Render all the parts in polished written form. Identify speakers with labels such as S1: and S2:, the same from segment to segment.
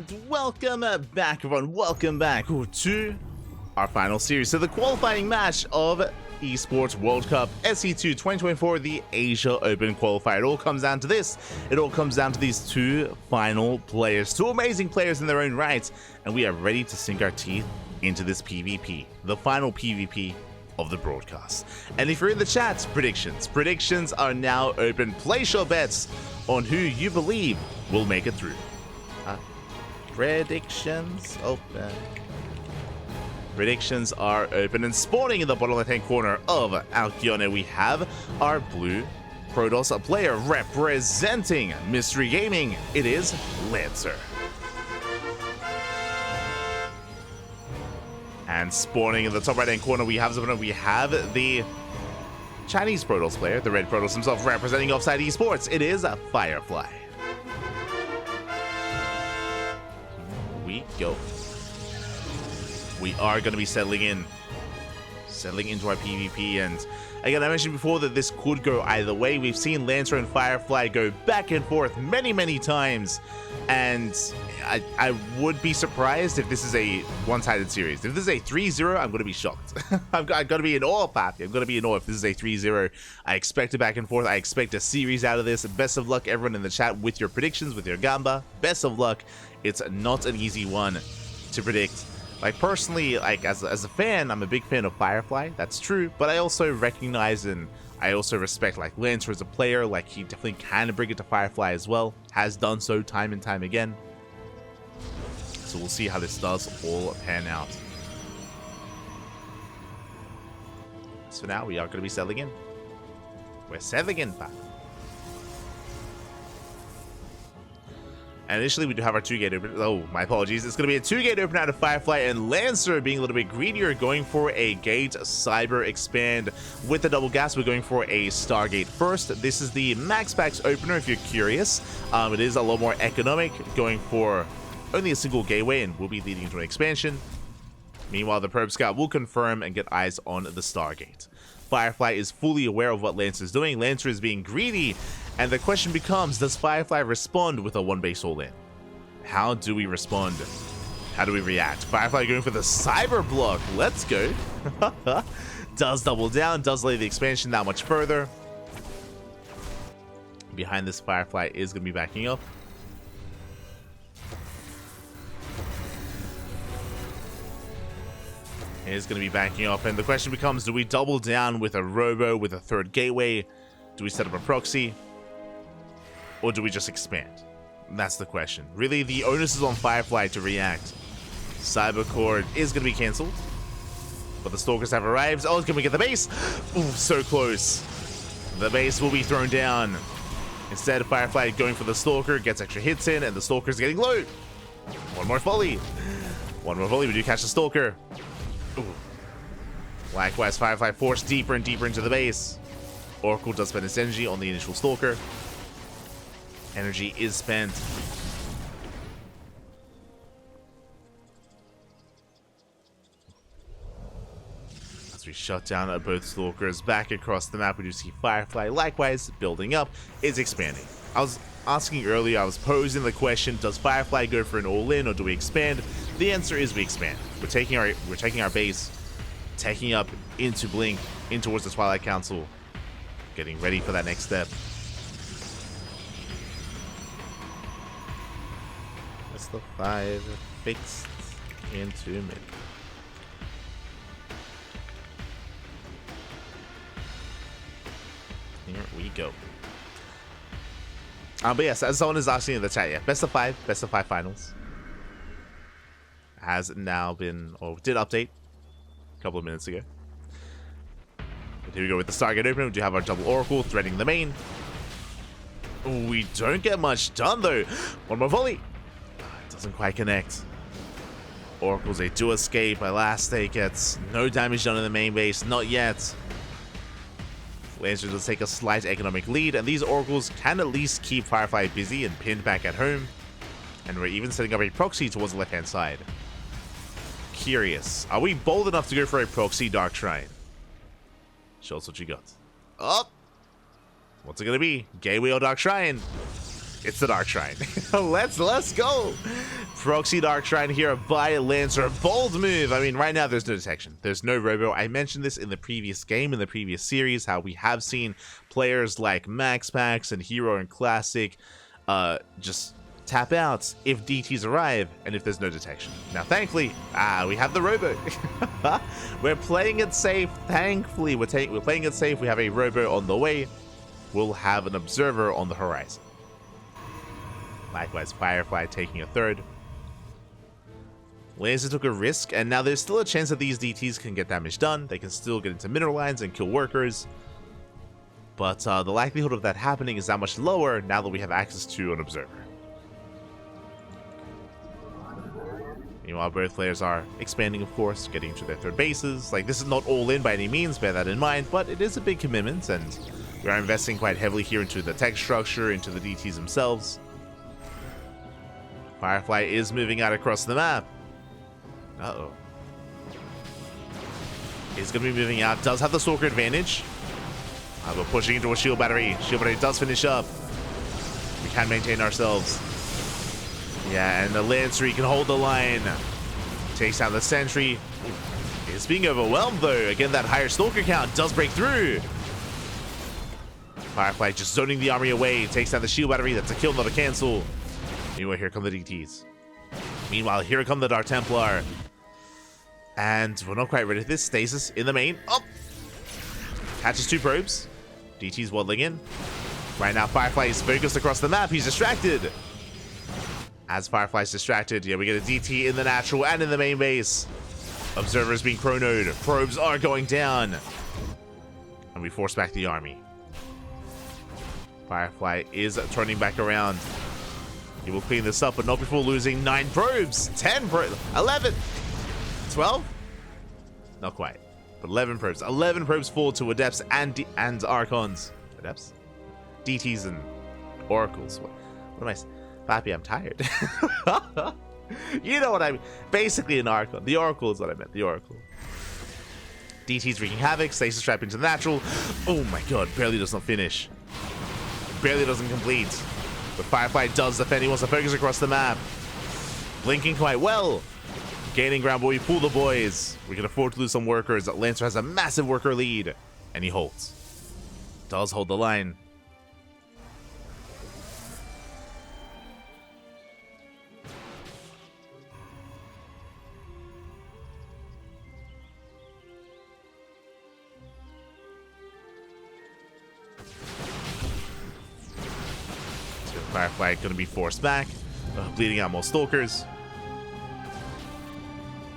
S1: And welcome back, everyone. Welcome back to our final series. So the qualifying match of Esports World Cup SE2 2024, the Asia Open Qualifier. It all comes down to this. It all comes down to these two final players, two amazing players in their own right, and we are ready to sink our teeth into this PvP, the final PvP of the broadcast. And if you're in the chat, predictions are now open. Place your bets on who you believe will make it through. Predictions open. Predictions are open, and spawning in the bottom left-hand corner of Alkione, we have our blue Protoss player representing Mystery Gaming. It is Lancer. And spawning in the top right-hand corner, we have the Chinese Protoss player, the red Protoss himself, representing Offside Esports. It is Firefly. We go. We are going to be settling into our PvP, and again, I mentioned before that this could go either way. We've seen Lancer and Firefly go back and forth many times, and I would be surprised if this is a one-sided series. If this is a 3-0, I'm going to be shocked. I'm going to be in awe, Pappy. I'm going to be in awe if this is a 3-0. I expect a back and forth. I expect a series out of this. Best of luck, everyone in the chat, with your predictions, with your Gamba. Best of luck. It's not an easy one to predict. Like, personally, like as a fan, I'm a big fan of Firefly. That's true, but I also recognize and I also respect like Lancer as a player. Like, he definitely can bring it to Firefly as well. Has done so time and time again. So we'll see how this does all pan out. So for now, we are going to be settling in. We're settling in, Pat. And initially, we do have our 2-gate open. Oh, my apologies. It's going to be a 2-gate open out of Firefly, and Lancer being a little bit greedier, going for a gate cyber expand. With the double gas, we're going for a Stargate first. This is the max packs opener, if you're curious. It is a lot more economic, going for only a single gateway, and will be leading to an expansion. Meanwhile, the Probe Scout will confirm and get eyes on the Stargate. Firefly is fully aware of what Lancer is doing. Lancer is being greedy, and the question becomes, does Firefly respond with a 1-base all-in? How do we respond? How do we react? Firefly going for the cyber block. Let's go. Does double down, does lay the expansion that much further. Behind this, Firefly is going to be backing up. Is going to be backing up, and the question becomes, do we double down with a robo, with a third gateway? Do we set up a proxy? Or do we just expand? That's the question. Really, the onus is on Firefly to react. Cybercord is going to be cancelled, but the Stalkers have arrived. Oh, can we get the base? Ooh, so close. The base will be thrown down. Instead, Firefly going for the Stalker, gets extra hits in, and the Stalker's getting low. One more volley. One more volley. We do catch the Stalker. Ooh. Likewise, Firefly forced deeper and deeper into the base. Oracle does spend its energy on the initial Stalker. Energy is spent. As we shut down both Stalkers back across the map, we do see Firefly, likewise, building up, is expanding. I was asking earlier, I was posing the question, does Firefly go for an all-in or do we expand? The answer is we expand. We're taking our base, taking up into Blink, in towards the Twilight Council, getting ready for that next step. That's the 5 fixed into mid. Here we go. But yes, as someone is asking in the chat, yeah, best of 5 finals has now been, or did update a couple of minutes ago. But here we go with the Stargate opener. We do have our double Oracle threading the main. We don't get much done though. One more volley. It doesn't quite connect. Oracles, they do escape. Elastic gets no damage done in the main base, not yet. Lancer does take a slight economic lead, and these Oracles can at least keep Firefly busy and pinned back at home. And we're even setting up a proxy towards the left-hand side. Curious, are we bold enough to go for a proxy Dark Shrine? Show us what you got. Oh! What's it gonna be? Gateway or Dark Shrine? It's the Dark Shrine. Let's go! Proxy Dark Shrine here by Lancer. Bold move. I mean, right now there's no detection. There's no robo. I mentioned this in the previous game, in the previous series, how we have seen players like Max Pax and Hero and Classic just tap out if DTs arrive and if there's no detection. Now, thankfully, we have the robo. We're playing it safe. Thankfully, we're playing it safe. We have a robo on the way. We'll have an observer on the horizon. Likewise, Firefly taking a third. Lancer took a risk, and now there's still a chance that these DTs can get damage done. They can still get into mineral lines and kill workers. But the likelihood of that happening is that much lower now that we have access to an observer. Meanwhile, both players are expanding, of course, getting to their third bases. Like, this is not all in by any means, bear that in mind, but it is a big commitment, and we are investing quite heavily here into the tech structure, into the DTs themselves. Firefly is moving out across the map. Uh-oh. He's going to be moving out. Does have the Stalker advantage. We're pushing into a shield battery. Shield battery does finish up. We can maintain ourselves. Yeah, and the Lancer, he can hold the line. Takes out the Sentry. Is being overwhelmed, though. Again, that higher Stalker count does break through. Firefly just zoning the army away. Takes out the shield battery. That's a kill, not a cancel. Anyway, here come the DTs. Meanwhile, here come the Dark Templar. And we're not quite ready for this. Stasis in the main. Oh! Catches two probes. DT's waddling in. Right now, Firefly is focused across the map. He's distracted. As Firefly's distracted, yeah, we get a DT in the natural and in the main base. Observers being chronoed. Probes are going down. And we force back the army. Firefly is turning back around. He will clean this up, but not before losing 9 probes. 10 probes. 11. 12? Not quite. But 11 probes. 11 probes fall to Adepts and Archons. Adepts? DTs and Oracles. What am I saying? Papi, I'm tired. You know what I mean. Basically an Archon. The Oracle is what I meant. The Oracle. DT's wreaking havoc. Stasis trap into the natural. Oh my god. Barely does not finish. Barely doesn't complete. But Firefly does defend. He wants to focus across the map. Blinking quite well. Gaining ground, but we pull the boys. We can afford to lose some workers. Lancer has a massive worker lead. And he holds. Does hold the line. So Firefly going to be forced back. Bleeding out more Stalkers.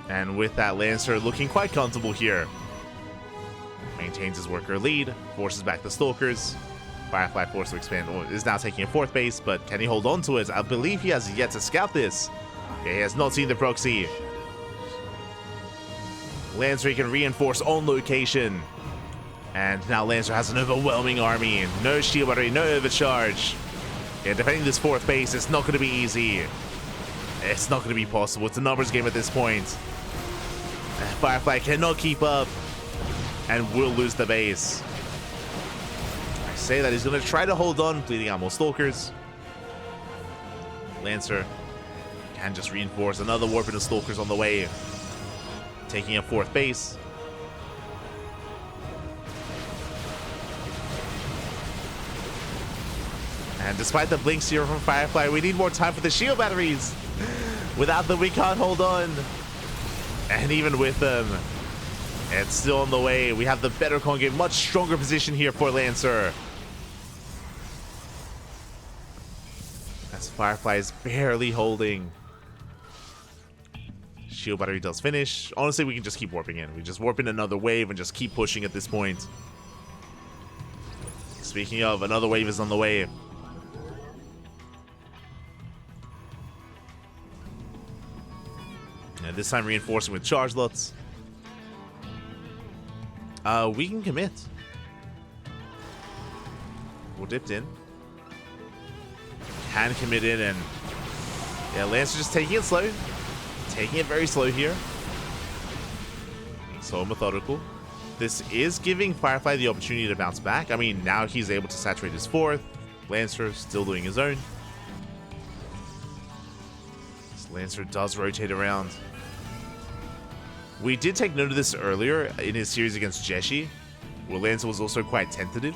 S1: And with that, Lancer looking quite comfortable here. Maintains his worker lead, forces back the Stalkers. Firefly forced to expand, is now taking a 4th base, but can he hold on to it? I believe he has yet to scout this. Yeah, he has not seen the proxy. Lancer can reinforce on location. And now Lancer has an overwhelming army. No shield battery, no overcharge. Yeah, defending this 4th base, it's not going to be easy. It's not going to be possible. It's a numbers game at this point. Firefly cannot keep up and will lose the base. I say that he's going to try to hold on, bleeding out more Stalkers. Lancer can just reinforce another warp into Stalkers on the way, taking a 4th base. And despite the blinks here from Firefly, we need more time for the shield batteries. Without them, we can't hold on. And even with them, it's still on the way. We have the better concave, much stronger position here for Lancer. As Firefly is barely holding. Shield battery does finish. Honestly, we can just keep warping in. We just warp in another wave and just keep pushing at this point. Speaking of, another wave is on the way. And this time reinforcing with charge lots. We can commit. We're dipped in. Can commit in, and yeah, Lancer just taking it slow. Taking it very slow here. Being so methodical. This is giving Firefly the opportunity to bounce back. I mean, now he's able to saturate his 4th. Lancer still doing his own. Lancer does rotate around. We did take note of this earlier in his series against Jeshi, where Lancer was also quite tentative.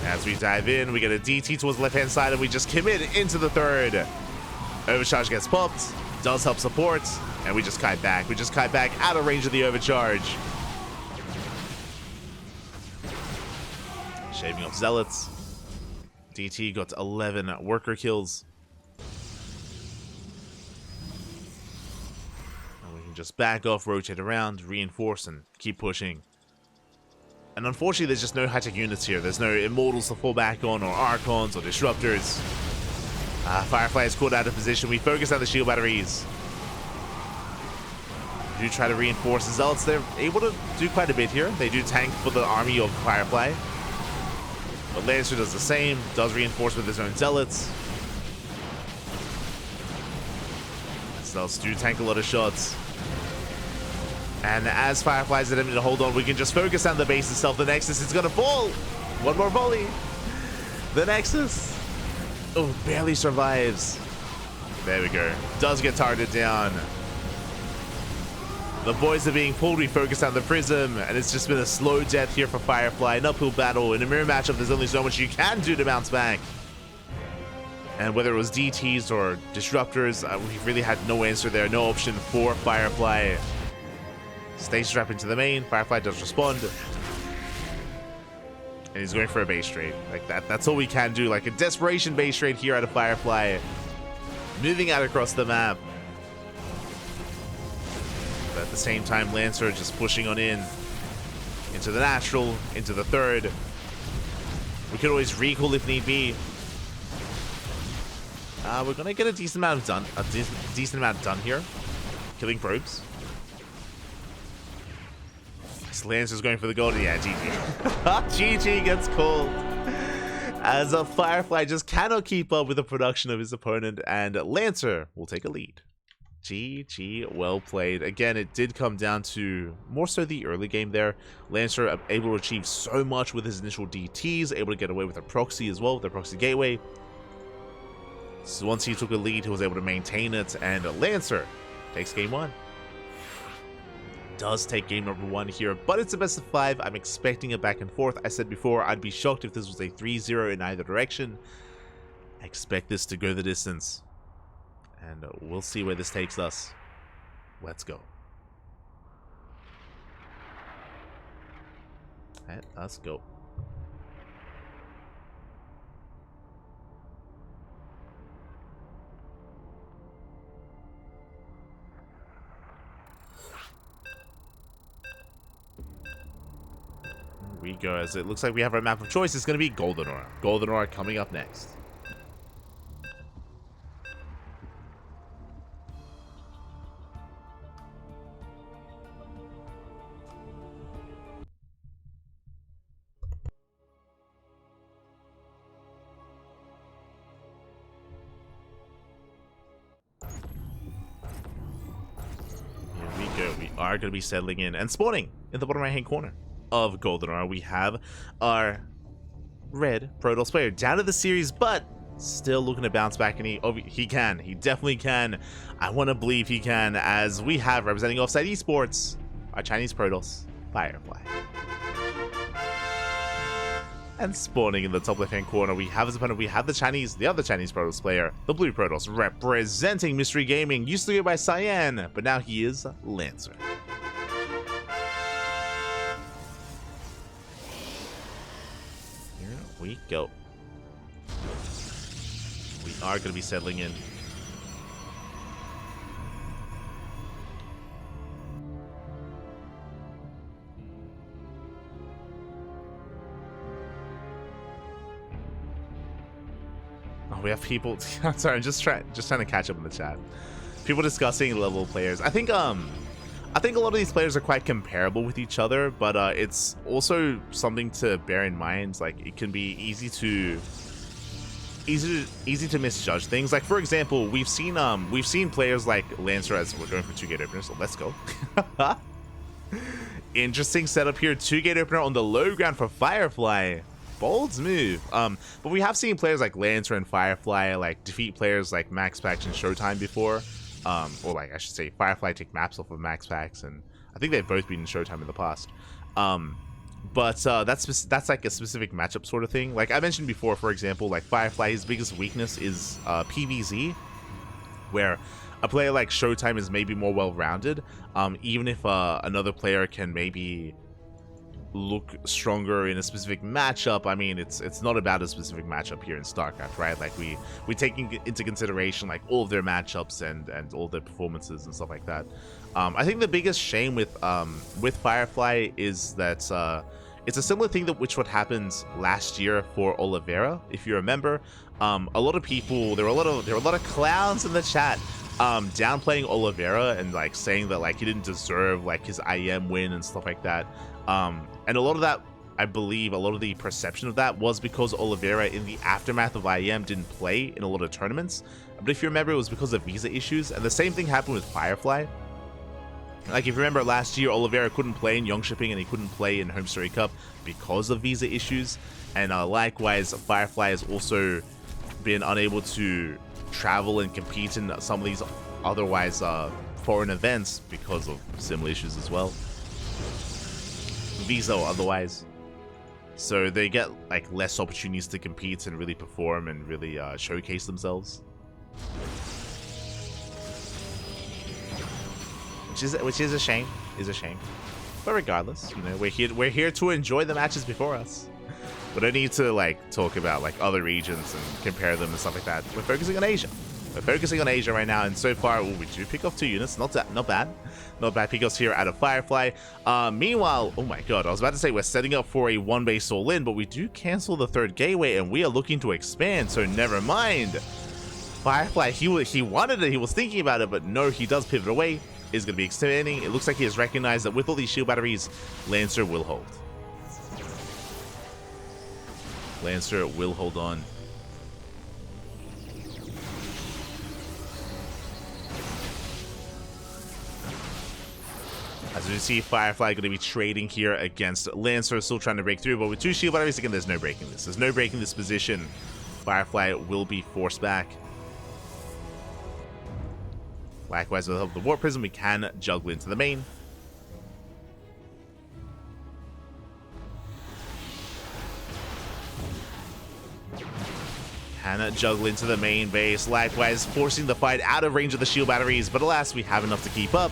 S1: As we dive in, we get a DT towards the left-hand side, and we just commit into the third. Overcharge gets popped, does help support, and we just kite back. We just kite back out of range of the overcharge. Shaving off Zealots. DT got 11 worker kills. And we can just back off, rotate around, reinforce, and keep pushing. And unfortunately, there's just no high-tech units here. There's no Immortals to fall back on, or Archons, or Disruptors. Firefly is caught out of position. We focus on the shield batteries. We do try to reinforce the Zealots. They're able to do quite a bit here. They do tank for the army of Firefly. But Lancer does the same. Does reinforce with his own Zealots. Zealots do tank a lot of shots. And as Firefly's attempting to hold on, we can just focus on the base itself. The Nexus is going to fall. One more volley. The Nexus. Oh, barely survives. There we go. Does get targeted down. The boys are being pulled. We focus on the Prism, and it's just been a slow death here for Firefly. An uphill battle. In a mirror matchup, there's only so much you can do to bounce back. And whether it was DTs or Disruptors, we really had no answer there. No option for Firefly. Stay strapped into the main. Firefly does respond. And he's going for a base trade. Like that's all we can do. Like a desperation base trade here out of Firefly. Moving out across the map. But at the same time, Lancer just pushing on in. Into the natural. Into the third. We could always recall if need be. We're going to get a decent amount done. Decent amount done here. Killing probes. Lancer's going for the gold. Yeah, GG. GG gets called. As a Firefly just cannot keep up with the production of his opponent, and Lancer will take a lead. GG, well played. Again, it did come down to more so the early game there. Lancer able to achieve so much with his initial DTs, able to get away with a proxy as well, the proxy gateway. So once he took a lead, he was able to maintain it, and Lancer takes game one. Does take game number one here, but it's a best of 5. I'm expecting a back and forth. I said before, I'd be shocked if this was a 3-0 in either direction. I expect this to go the distance, and we'll see where this takes us. Let's go. Let's go. We go, as it looks like we have our map of choice. It's going to be Golden Aura. Golden Aura coming up next. Here we go. We are going to be settling in and spawning in the bottom right hand corner of Golden Aura. We have our red Protoss player down to the series, but still looking to bounce back, and he can. He definitely can. I want to believe he can, as we have representing Offside Esports, our Chinese Protoss, Firefly. And spawning in the top left-hand corner, we have his opponent. We have the other Chinese Protoss player, the blue Protoss, representing Mystery Gaming. Used to go by Cyan, but now he is Lancer. We go. We are going to be settling in. Oh, we have people. I'm sorry, I'm just trying to catch up in the chat. People discussing level players. I think a lot of these players are quite comparable with each other, but it's also something to bear in mind. Like, it can be easy to misjudge things. Like, for example, we've seen players like Lancer, as we're going for 2 gate openers, so let's go. Interesting setup here. 2 gate opener on the low ground for Firefly. bold move. But we have seen players like Lancer and Firefly like defeat players like Max Packs and Showtime before. Or like I should say Firefly take maps off of Max Packs, and I think they've both been in Showtime in the past. But that's like a specific matchup sort of thing. Like I mentioned before, for example, like Firefly, his biggest weakness is PvZ, where a player like Showtime is maybe more well-rounded. Even if another player can maybe look stronger in a specific matchup, I mean, it's not about a specific matchup here in StarCraft, right? Like we taking into consideration like all of their matchups and all their performances and stuff like that. I think the biggest shame with Firefly is that it's a similar thing which what happened last year for Oliveira, if you remember. A lot of people, there were a lot of clowns in the chat downplaying Oliveira and like saying that like he didn't deserve like his IEM win and stuff like that. And a lot of that, I believe, a lot of the perception of that was because Oliveira in the aftermath of IEM didn't play in a lot of tournaments. But if you remember, it was because of visa issues, and the same thing happened with Firefly. Like if you remember last year, Oliveira couldn't play in Young Shipping and he couldn't play in Home Story Cup because of visa issues. And likewise, Firefly has also been unable to travel and compete in some of these otherwise foreign events because of similar issues as well, visa or otherwise. So they get like less opportunities to compete and really perform and really showcase themselves, which is a shame. But regardless, you know, we're here to enjoy the matches before us. We don't need to like talk about like other regions and compare them and stuff like that. We're focusing on Asia. We're focusing on Asia right now, and so far, we do pick off 2 units. Not bad pickups here out of Firefly. Meanwhile, oh my god, I was about to say we're setting up for a 1-base all-in, but we do cancel the 3rd gateway, and we are looking to expand. So never mind. Firefly, he wanted it. He was thinking about it, but no, he does pivot away. Is going to be expanding. It looks like he has recognized that with all these shield batteries, Lancer will hold. Lancer will hold on. As we see, Firefly going to be trading here against Lancer, still trying to break through, but with 2 shield batteries, again, there's no breaking this. There's no breaking this position. Firefly will be forced back. Likewise, with the help of the Warp Prism, we can juggle into the main. Can juggle into the main base, likewise forcing the fight out of range of the shield batteries, but alas, we have enough to keep up.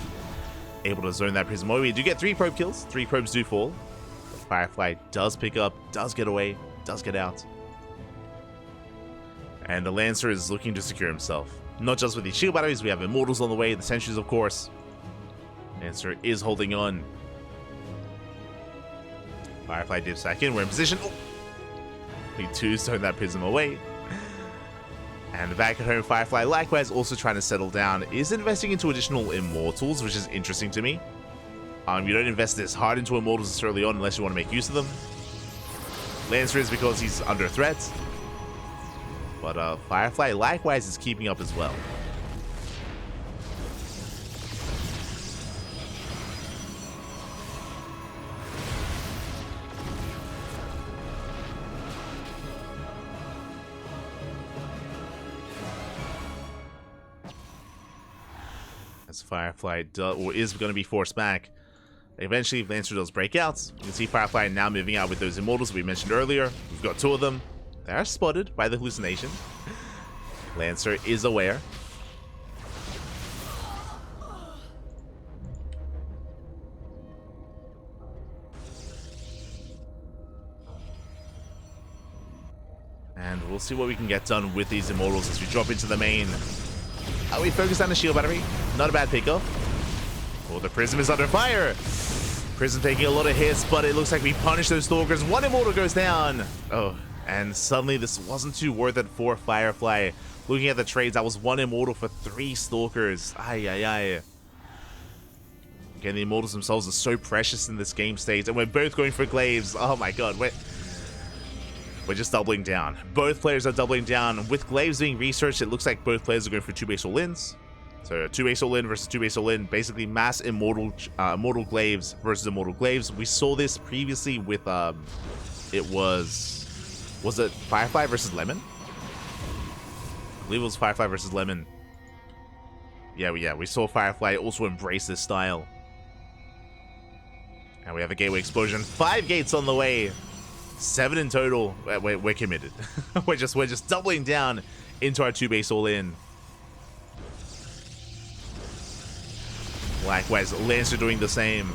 S1: Able to zone that Prism away. We do get 3 probe kills. 3 probes do fall. But Firefly does pick up, does get away, does get out. And the Lancer is looking to secure himself. Not just with these shield batteries, we have Immortals on the way, the Sentries, of course. Lancer is holding on. Firefly dips back in. We're in position. Oh! We do zone that Prism away. And back at home, Firefly, likewise, also trying to settle down, is investing into additional Immortals, which is interesting to me. You don't invest this hard into Immortals this early on unless you want to make use of them. Lancer is because he's under threat. But Firefly, likewise, is keeping up as well. As Firefly is going to be forced back. Eventually, Lancer does break out. You can see Firefly now moving out with those Immortals we mentioned earlier. We've got 2 of them. They are spotted by the hallucination. Lancer is aware. And we'll see what we can get done with these Immortals as we drop into the main. We focus on the shield battery. Not a bad pickup. Oh, the Prism is under fire. Prism taking a lot of hits, but it looks like we punish those Stalkers. 1 Immortal goes down. Oh, and suddenly this wasn't too worth it for Firefly. Looking at the trades, that was 1 Immortal for 3 Stalkers. Ay, ay, ay. Again, the Immortals themselves are so precious in this game state, and we're both going for Glaives. Oh my god, we're just doubling down. Both players are doubling down. With Glaives being researched, it looks like both players are going for 2-base all-ins. So 2-base all-in versus 2-base all-in. Basically, mass Immortal Glaives versus Immortal Glaives. We saw this previously with, it was Was it Firefly versus Lemon? I believe it was Firefly versus Lemon. Yeah, we saw Firefly also embrace this style. And we have a gateway explosion. 5 gates on the way. 7 in total. We're committed. we're just doubling down into our 2-base all-in. Likewise, Lancer doing the same.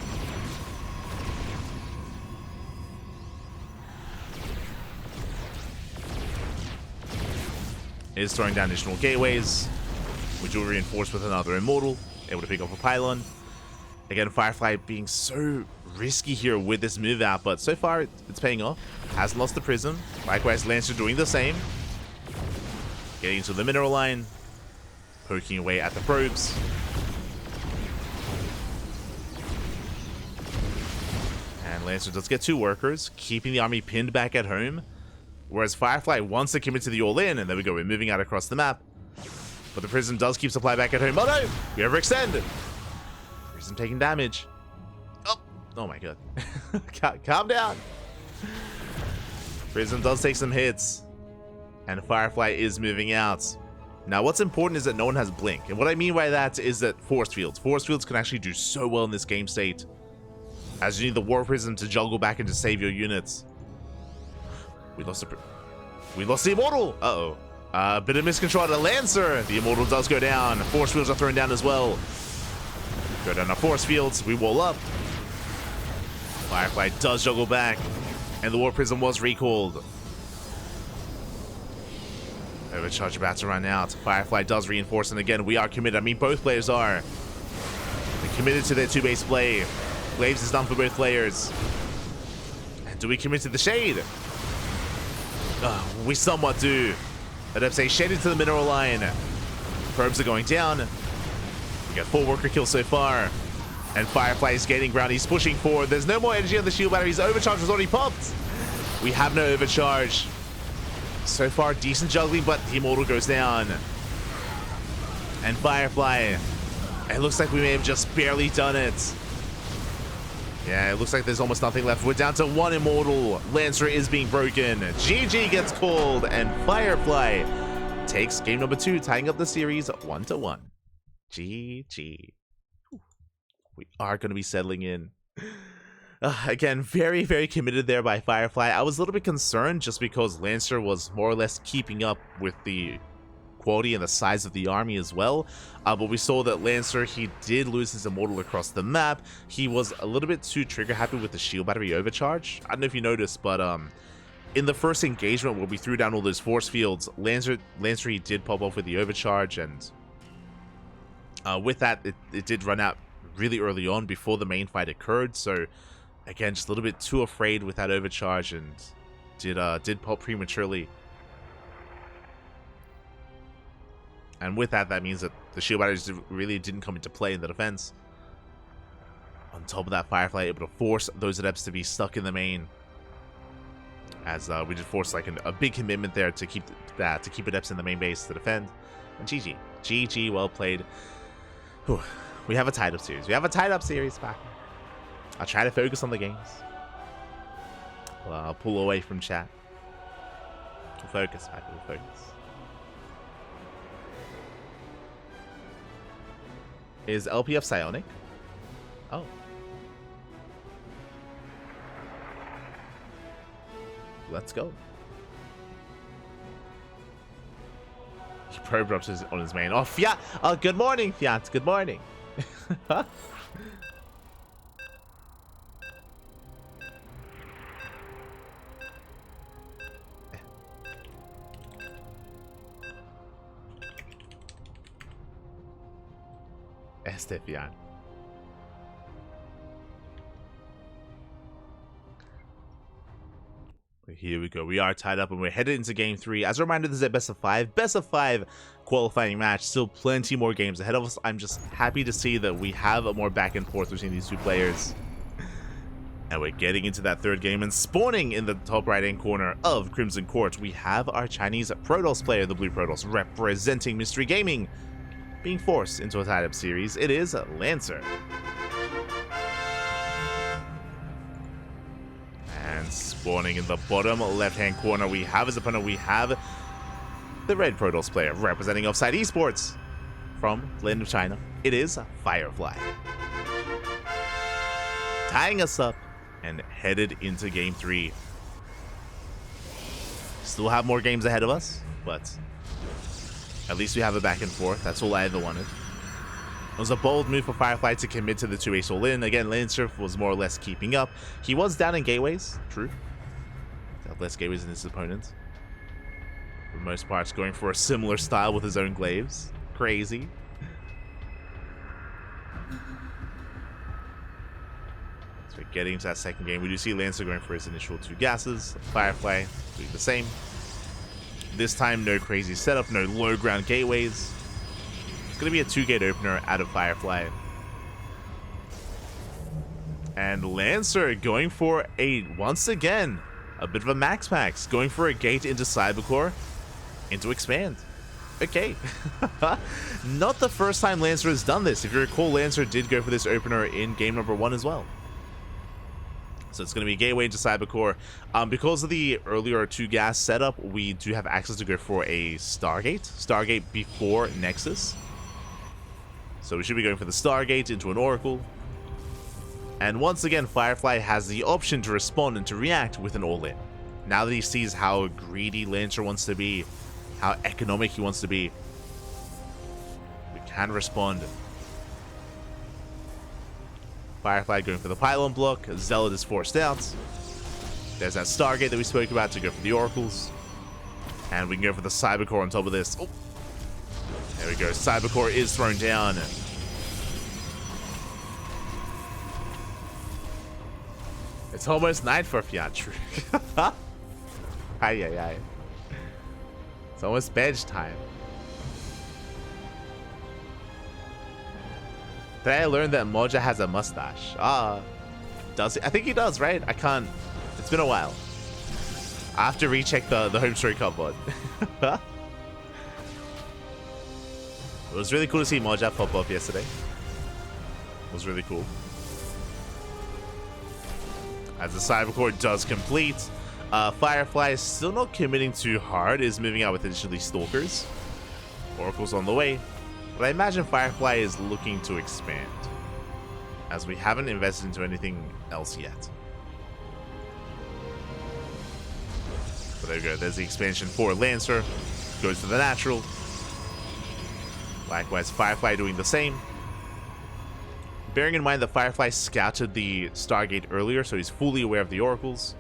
S1: Is throwing down additional gateways, which will reinforce with another Immortal, able to pick up a pylon. Again, Firefly being so risky here with this move out, but so far it's paying off. Hasn't lost the Prism. Likewise, Lancer doing the same. Getting into the mineral line, poking away at the probes. And Lancer does get 2 workers, keeping the army pinned back at home. Whereas Firefly wants to commit to the all-in, and there we go, we're moving out across the map. But the Prism does keep supply back at home. Oh no! We overextend! Prism taking damage. Oh my god. Calm down! Prism does take some hits. And Firefly is moving out. Now what's important is that no one has Blink. And what I mean by that is that Force Fields. Force Fields can actually do so well in this game state, as you need the War Prism to juggle back and to save your units. We lost the Immortal! Uh-oh. A bit of miscontrol at the Lancer. The Immortal does go down. Force Fields are thrown down as well. Go down our Force Fields. We wall up. Firefly does juggle back. And the War Prism was recalled. Overcharge about to run out. Firefly does reinforce, and again, we are committed. I mean, both players are. They're committed to their 2-base play. Glaves is done for both players. And do we commit to the Shade? We somewhat do. Adepts say shaded to the mineral line. Probes are going down. We got 4 worker kills so far. And Firefly is gaining ground. He's pushing forward. There's no more energy on the shield batteries. Overcharge was already popped. We have no overcharge. So far, decent juggling, but the Immortal goes down. And Firefly, it looks like we may have just barely done it. Yeah, it looks like there's almost nothing left. We're down to 1 Immortal. Lancer is being broken. GG gets called, and Firefly takes game number 2, tying up the series 1-1. GG. We are going to be settling in. Again, very, very committed there by Firefly. I was a little bit concerned just because Lancer was more or less keeping up with the quality and the size of the army as well. But we saw that Lancer, he did lose his Immortal across the map. He was a little bit too trigger happy with the shield battery overcharge. I don't know if you noticed, but in the first engagement where we threw down all those force fields, Lancer he did pop off with the overcharge, and with that, it did run out really early on before the main fight occurred. So again, just a little bit too afraid with that overcharge, and did pop prematurely. And with that, that means that the shield batteries really didn't come into play in the defense. On top of that, Firefly able to force those adepts to be stuck in the main, as we did force like a big commitment there to keep adepts in the main base to defend. And GG, well played. Whew. We have a tied up series. Back. I'll try to focus on the games. Well, I'll pull away from chat. We'll focus, Pack. We'll focus. Is LPF Psionic? Oh. Let's go. He probed up on his main. Oh, Fiat! Oh, good morning, Fiat. Good morning. Estefian. Here we go. We are tied up and we're headed into game 3. As a reminder, this is a best of 5 qualifying match. Still plenty more games ahead of us. I'm just happy to see that we have a more back and forth between these two players. And we're getting into that 3rd game, and spawning in the top right hand corner of Crimson Court, we have our Chinese Protoss player, the Blue Protoss, representing Mystery Gaming, being forced into a tied up series. It is Lancer. And Spawning in the bottom left-hand corner, we have his opponent. We have the red Protoss player representing Offside Esports from land of China. It is Firefly. Tying us up and headed into game 3. Still have more games ahead of us, but at least we have a back and forth. That's all I ever wanted. It was a bold move for Firefly to commit to the 2-ace all-in. Again, Lancer was more or less keeping up. He was down in gateways, true. Had less gateways than his opponent. For the most part, going for a similar style with his own glaives. Crazy. So we're getting into that second game. We do see Lancer going for his initial 2 gases. Firefly doing the same. This time, no crazy setup, no low ground gateways. It's going to be a 2-gate opener out of Firefly. And Lancer going for once again, a bit of a max, going for a gate into Cybercore, into Expand. Okay. Not the first time Lancer has done this. If you recall, Lancer did go for this opener in game number 1 as well. So it's going to be gateway into Cybercore. Because of the earlier 2 gas setup, we do have access to go for a Stargate before Nexus. So we should be going for the Stargate into an Oracle. And once again, Firefly has the option to respond and to react with an all-in. Now that he sees how greedy Lancer wants to be, how economic he wants to be, we can respond. Firefly going for the pylon block. Zealot is forced out. There's that Stargate that we spoke about to go for the Oracles. And we can go for the Cybercore on top of this. Oh. There we go. Cybercore is thrown down. It's almost night for Fiat. Ay. It's almost bedtime. Today I learned that Moja has a mustache. Does he? I think he does, right? I can't. It's been a while. I have to recheck the home story cupboard. It was really cool to see Moja pop up yesterday. It was really cool. As the Cybercore does complete, Firefly is still not committing too hard, is moving out with additionally Stalkers. Oracle's on the way, but I imagine Firefly is looking to expand, as we haven't invested into anything else yet. But there we go, there's the expansion for Lancer, goes to the natural. Likewise, Firefly doing the same. Bearing in mind that Firefly scouted the Stargate earlier, so he's fully aware of the Oracles,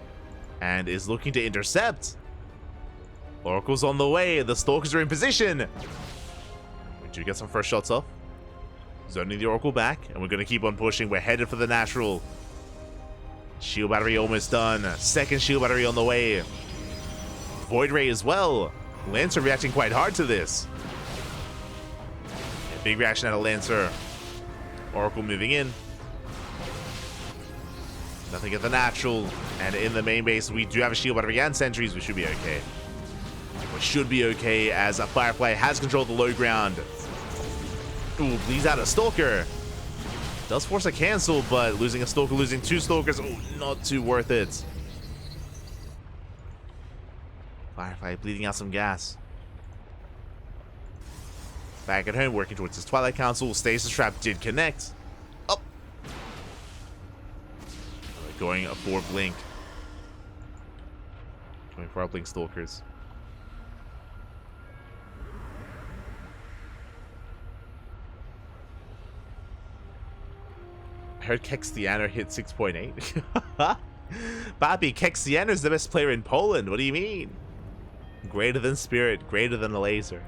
S1: and is looking to intercept. Oracle's on the way, the Stalkers are in position. We do get some first shots off. Zoning the Oracle back, and we're going to keep on pushing. We're headed for the natural. Shield battery almost done. Second shield battery on the way. Void Ray as well. Lancer reacting quite hard to this. A big reaction out of Lancer. Oracle moving in. Nothing at the natural. And in the main base, we do have a shield battery and sentries. We should be okay. We should be okay as a Firefly has control of the low ground. Ooh, bleeds out a Stalker. Does force a cancel, but losing a Stalker, losing 2 Stalkers. Oh, not too worth it. Firefly bleeding out some gas. Back at home, working towards his Twilight Council. Stasis Trap did connect. Up. Going for Blink. Going for our Blink Stalkers. I heard Kexiano hit 6.8. Bobby, Kexiano is the best player in Poland. What do you mean? Greater than Spirit, greater than a laser.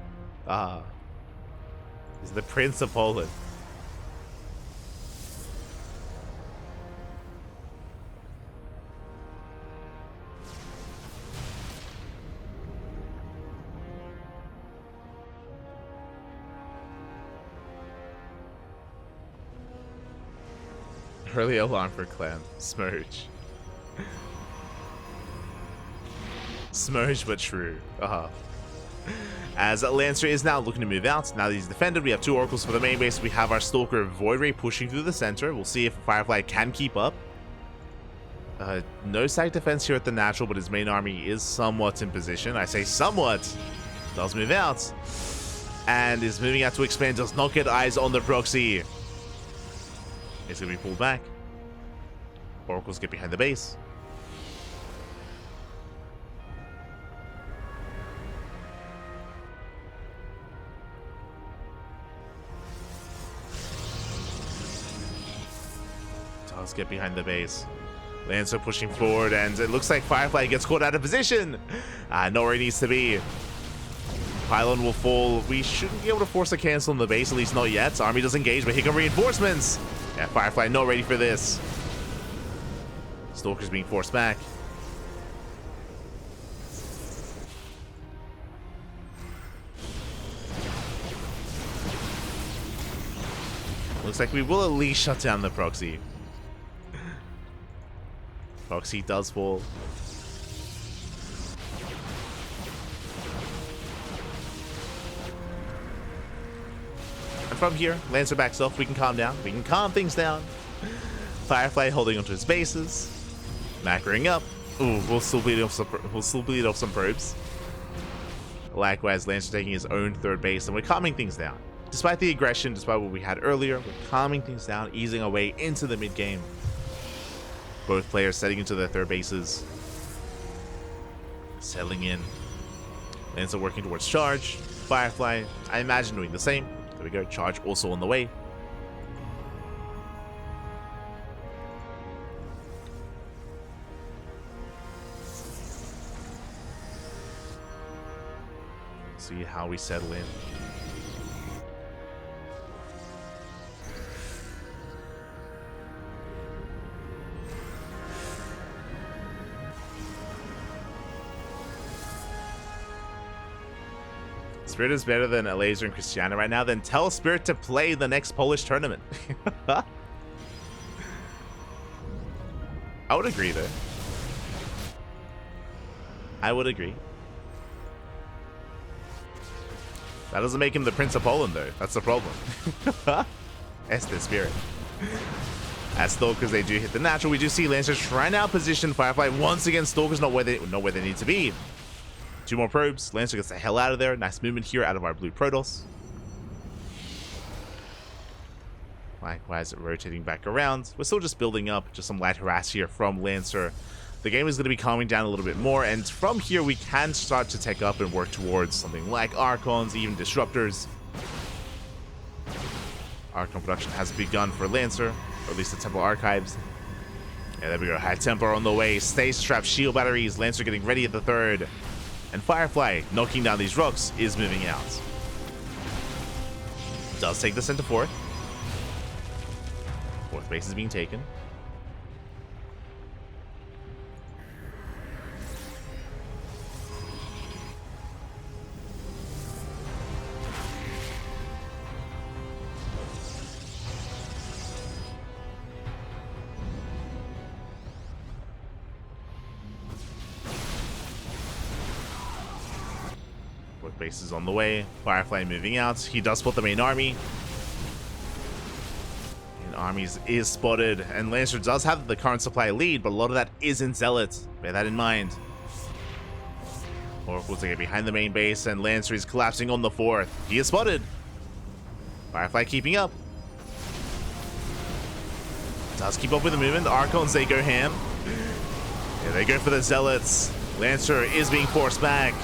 S1: He's the Prince of Poland. Early alarm for clan. Smurge. Smurge but true. As Lancer is now looking to move out. Now that he's defended, we have 2 Oracles for the main base. We have our Stalker Void Ray pushing through the center. We'll see if Firefly can keep up. No side defense here at the natural, but his main army is somewhat in position. I say somewhat. Does move out. And is moving out to expand. Does not get eyes on the proxy. It's going to be pulled back. Oracles get behind the base. Does get behind the base. Lancer pushing forward, and it looks like Firefly gets caught out of position. Not where he needs to be. Pylon will fall. We shouldn't be able to force a cancel on the base, at least not yet. Army does engage, but here come reinforcements. Yeah, Firefly not ready for this. Stalker's being forced back. Looks like we will at least shut down the proxy. Proxy does fall. And from here, Lancer backs off. We can calm down. We can calm things down. Firefly holding onto his bases. Macroing up. Ooh, we'll still bleed off some probes. Likewise, Lancer taking his own third base, and we're calming things down. Despite the aggression, despite what we had earlier, we're calming things down, easing our way into the mid game. Both players setting into their third bases. Settling in. Lancer working towards charge. Firefly, I imagine, doing the same. There we go. Charge also on the way. See how we settle in. Spirit is better than Laser and Christiana right now, then tell Spirit to play the next Polish tournament. I would agree, though. I would agree. That doesn't make him the Prince of Poland, though. That's the problem. Este Spirit. As Stalkers, they do hit the natural. We do see Lancers trying to outposition Firefly. Once again, Stalkers not where they need to be. Two more probes. Lancer gets the hell out of there. Nice movement here out of our blue Protoss. Likewise, rotating back around. We're still just building up. Just some light harass here from Lancer. The game is going to be calming down a little bit more. And from here, we can start to take up and work towards something like Archons, even Disruptors. Archon production has begun for Lancer. Or at least the Temple Archives. Yeah, there we go. High Tempo on the way. Stasis Trap, Shield Batteries. Lancer getting ready at the third. And Firefly, knocking down these rocks, is moving out. Does take the center fourth. Fourth base is being taken. Base is on the way. Firefly moving out. He does spot the main army. And armies is spotted. And Lancer does have the current supply lead, but a lot of that is in Zealot. Bear that in mind. Oracle's to get behind the main base, and Lancer is collapsing on the fourth. He is spotted. Firefly keeping up. Does keep up with the movement. The Archons, they go ham. Yeah, they go for the Zealots. Lancer is being forced back.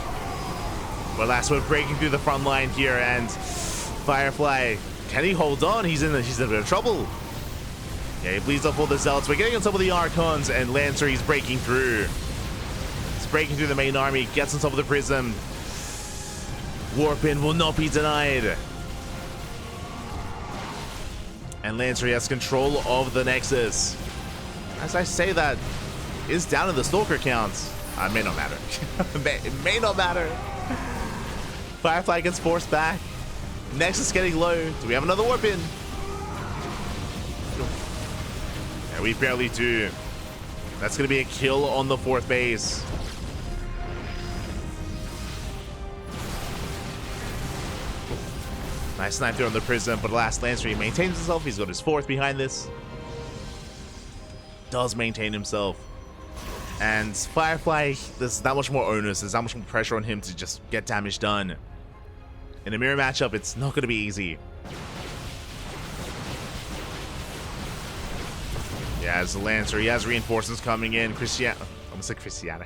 S1: But last one breaking through the front line here, and Firefly, can he hold on? He's in a bit of trouble. Yeah, he bleeds off all the Zealots. We're getting on top of the Archons, and Lancer, he's breaking through. He's breaking through the main army, gets on top of the Prism. Warp in will not be denied. And Lancer, he has control of the Nexus. As I say that, is down in the Stalker counts. It may not matter. It may not matter. Firefly gets forced back. Nexus getting low. Do we have another warp in? Yeah, we barely do. That's going to be a kill on the fourth base. Nice snipe there on the Prism, but last Lancer, he maintains himself. He's got his fourth behind this. Does maintain himself. And Firefly, there's that much more onus, there's that much more pressure on him to just get damage done. In a mirror matchup, it's not going to be easy. He has the Lancer, he has reinforcements coming in. Christian, almost like Christiana.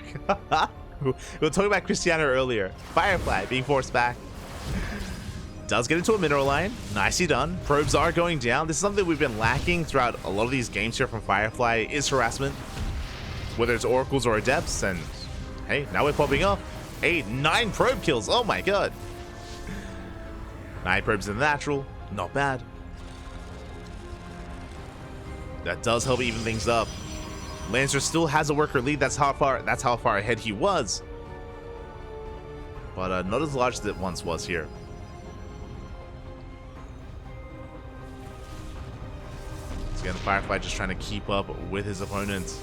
S1: We were talking about Christiana earlier. Firefly being forced back. Does get into a mineral line. Nicely done. Probes are going down. This is something we've been lacking throughout a lot of these games here from Firefly, is harassment. Whether it's oracles or adepts, and hey, now we're popping up. 9 probe kills. Oh my god. 9 probes in the natural. Not bad. That does help even things up. Lancer still has a worker lead. That's how far ahead he was. But not as large as it once was here. So again, Firefly just trying to keep up with his opponent.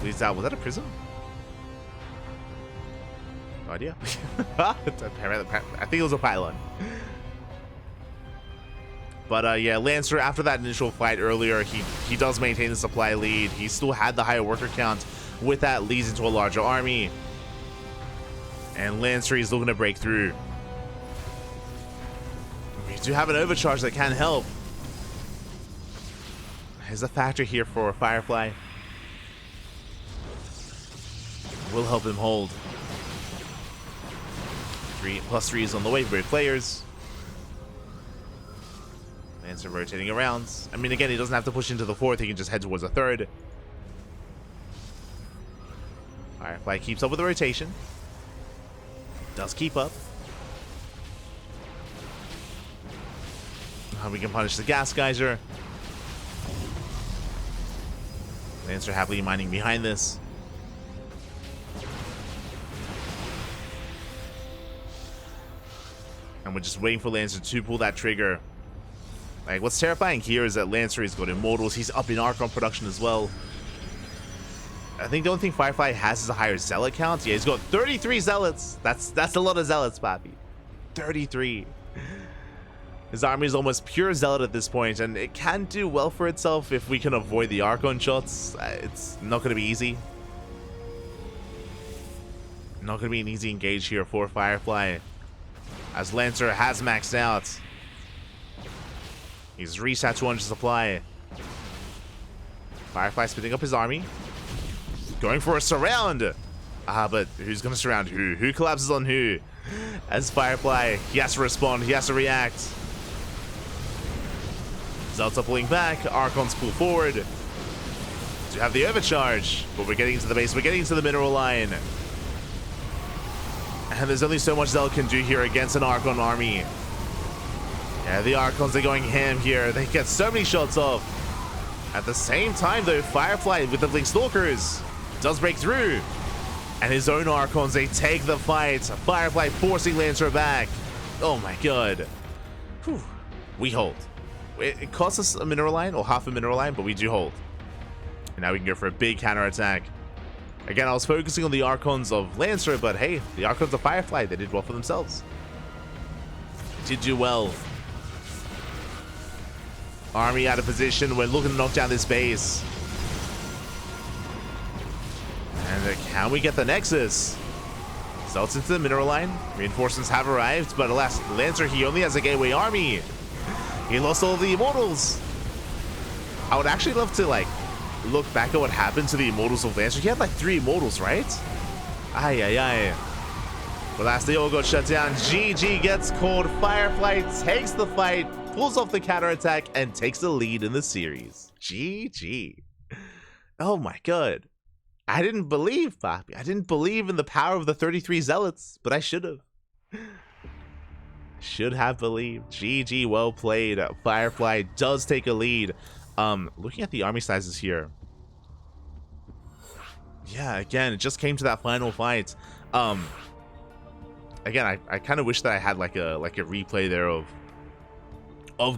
S1: Leads out. Was that a prism? No idea. I think it was a pylon. But yeah, Lancer, after that initial fight earlier, he does maintain the supply lead. He still had the higher worker count. With that, leads into a larger army. And Lancer is looking to break through. We do have an overcharge that can help. There's a factor here for Firefly. Will help him hold. 3+3 is on the way for both players. Lancer rotating around. I mean, again, he doesn't have to push into the 4th. He can just head towards the 3rd. Firefly keeps up with the rotation. Does keep up. We can punish the gas geyser. Lancer happily mining behind this. And we're just waiting for Lancer to pull that trigger. Like, what's terrifying here is that Lancer has got Immortals. He's up in Archon production as well. I think the only thing Firefly has is a higher Zealot count. Yeah, he's got 33 Zealots. That's a lot of Zealots, Papi. 33. His army is almost pure Zealot at this point, and it can do well for itself if we can avoid the Archon shots. It's not going to be easy. Not going to be an easy engage here for Firefly, as Lancer has maxed out. He's reset 200 supply. Firefly splitting up his army. Going for a surround. But who's going to surround who? Who collapses on who? As Firefly, he has to respond. He has to react. Zelta pulling back. Archons pull forward. To have the overcharge. But we're getting into the base. We're getting into the mineral line. And there's only so much Zealot can do here against an Archon army. Yeah, the Archons are going ham here. They get so many shots off. At the same time, though, Firefly with the Blink Stalkers does break through. And his own Archons, they take the fight. Firefly forcing Lancer back. Oh my god. Whew. We hold. It costs us a mineral line, or half a mineral line, but we do hold. And now we can go for a big counterattack. Again, I was focusing on the Archons of Lancer, but hey, the Archons of Firefly, they did well for themselves. Did do well. Army out of position. We're looking to knock down this base. And can we get the Nexus? Zelts into the mineral line. Reinforcements have arrived, but alas, Lancer, he only has a gateway army. He lost all of the Immortals. I would actually love to, like, look back at what happened to the Immortals of Lancer. He had, like, 3 Immortals, right? Ay, ay, ay. But last, they all got shut down. GG gets called. Firefly takes the fight, pulls off the counterattack, and takes the lead in the series. GG. Oh my god. I didn't believe, Papi. I didn't believe in the power of the 33 Zealots, but I should have. Should have believed. GG, well played. Firefly does take a lead. Looking at the army sizes here. Yeah, again, it just came to that final fight. Again, I kind of wish that I had like a replay there of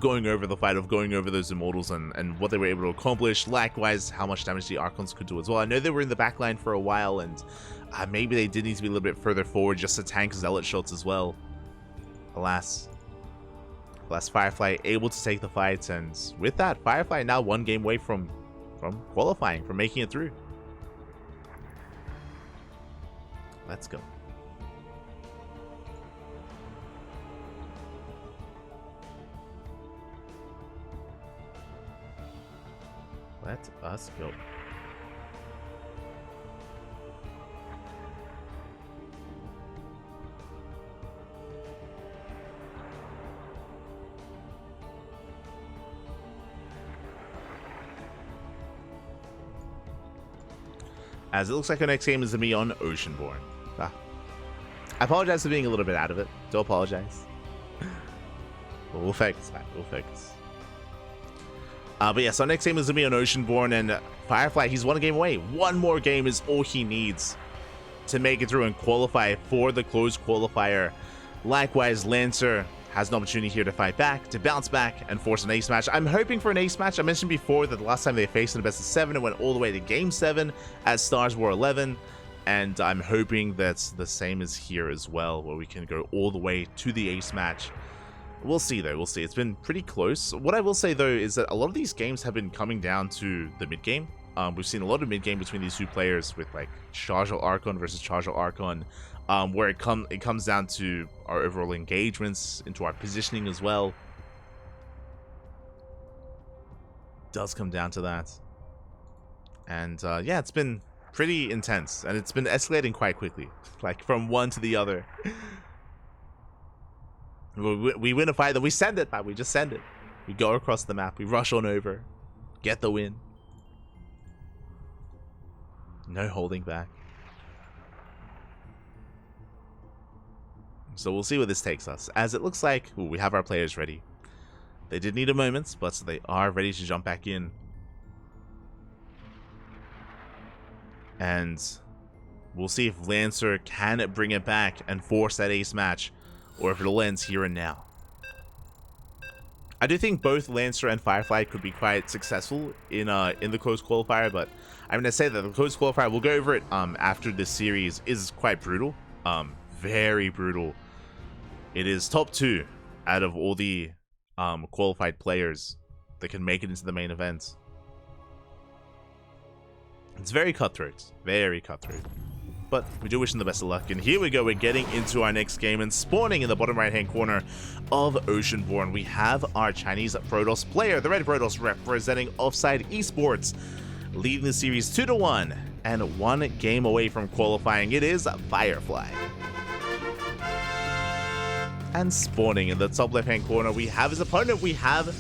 S1: going over the fight, of going over those Immortals and what they were able to accomplish. Likewise, how much damage the Archons could do as well. I know they were in the back line for a while, and maybe they did need to be a little bit further forward just to tank Zealot shots as well. Alas, Firefly able to take the fight, and with that, Firefly now 1 game away from qualifying, from making it through. Let's go. Let us go. As it looks like our next game is going to be on Oceanborn. I apologize for being a little bit out of it. Do apologize. We'll fix that. We'll fix. But yes, our next game is going to be on Oceanborn, and Firefly, he's one game away. One more game is all he needs to make it through and qualify for the closed qualifier. Likewise, Lancer has an opportunity here to fight back, to bounce back, and force an ace match. I'm hoping for an ace match. I mentioned before that the last time they faced in the best of 7, it went all the way to Game 7 as Stars War 11, and I'm hoping that's the same as here as well, where we can go all the way to the ace match. We'll see, though. We'll see. It's been pretty close. What I will say, though, is that a lot of these games have been coming down to the mid-game. We've seen a lot of mid-game between these two players with, like, Chargel Archon versus Chargel Archon, where it comes down to our overall engagements, into our positioning as well. Does come down to that. And, yeah, it's been pretty intense, and it's been escalating quite quickly, like, from one to the other. We win a fight, then we send it, man. We just send it. We go across the map. We rush on over. Get the win. No holding back. So we'll see where this takes us. As it looks like we have our players ready. They did need a moment, but they are ready to jump back in. And we'll see if Lancer can bring it back and force that ace match, or if it'll end here and now. I do think both Lancer and Firefly could be quite successful in the closed qualifier, but I'm going to say that the closed qualifier, we'll go over it after this series, is quite brutal. Very brutal. It is top 2 out of all the qualified players that can make it into the main event. It's very cutthroat. Very cutthroat. But we do wish them the best of luck. And here we go. We're getting into our next game, and spawning in the bottom right-hand corner of Oceanborn, we have our Chinese Protoss player, the Red Protoss representing Offside Esports, leading the series 2-1 and 1 game away from qualifying. It is Firefly. And spawning in the top left-hand corner, we have his opponent. We have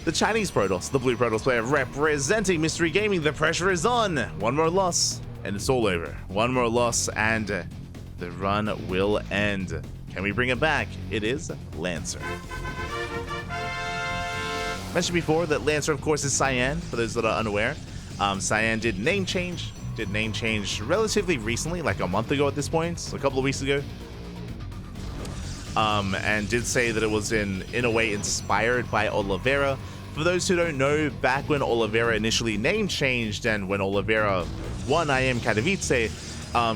S1: the Chinese Protoss, the Blue Protoss player representing Mystery Gaming. The pressure is on. One more loss, and it's all over. One more loss, and the run will end. Can we bring it back? It is Lancer. Mentioned before that Lancer, of course, is Cyan, for those that are unaware. Cyan did name change relatively recently, like a month ago at this point, a couple of weeks ago. And did say that it was in a way inspired by Oliveira. For those who don't know, back when Oliveira initially name changed and when Oliveira won I Am Katowice,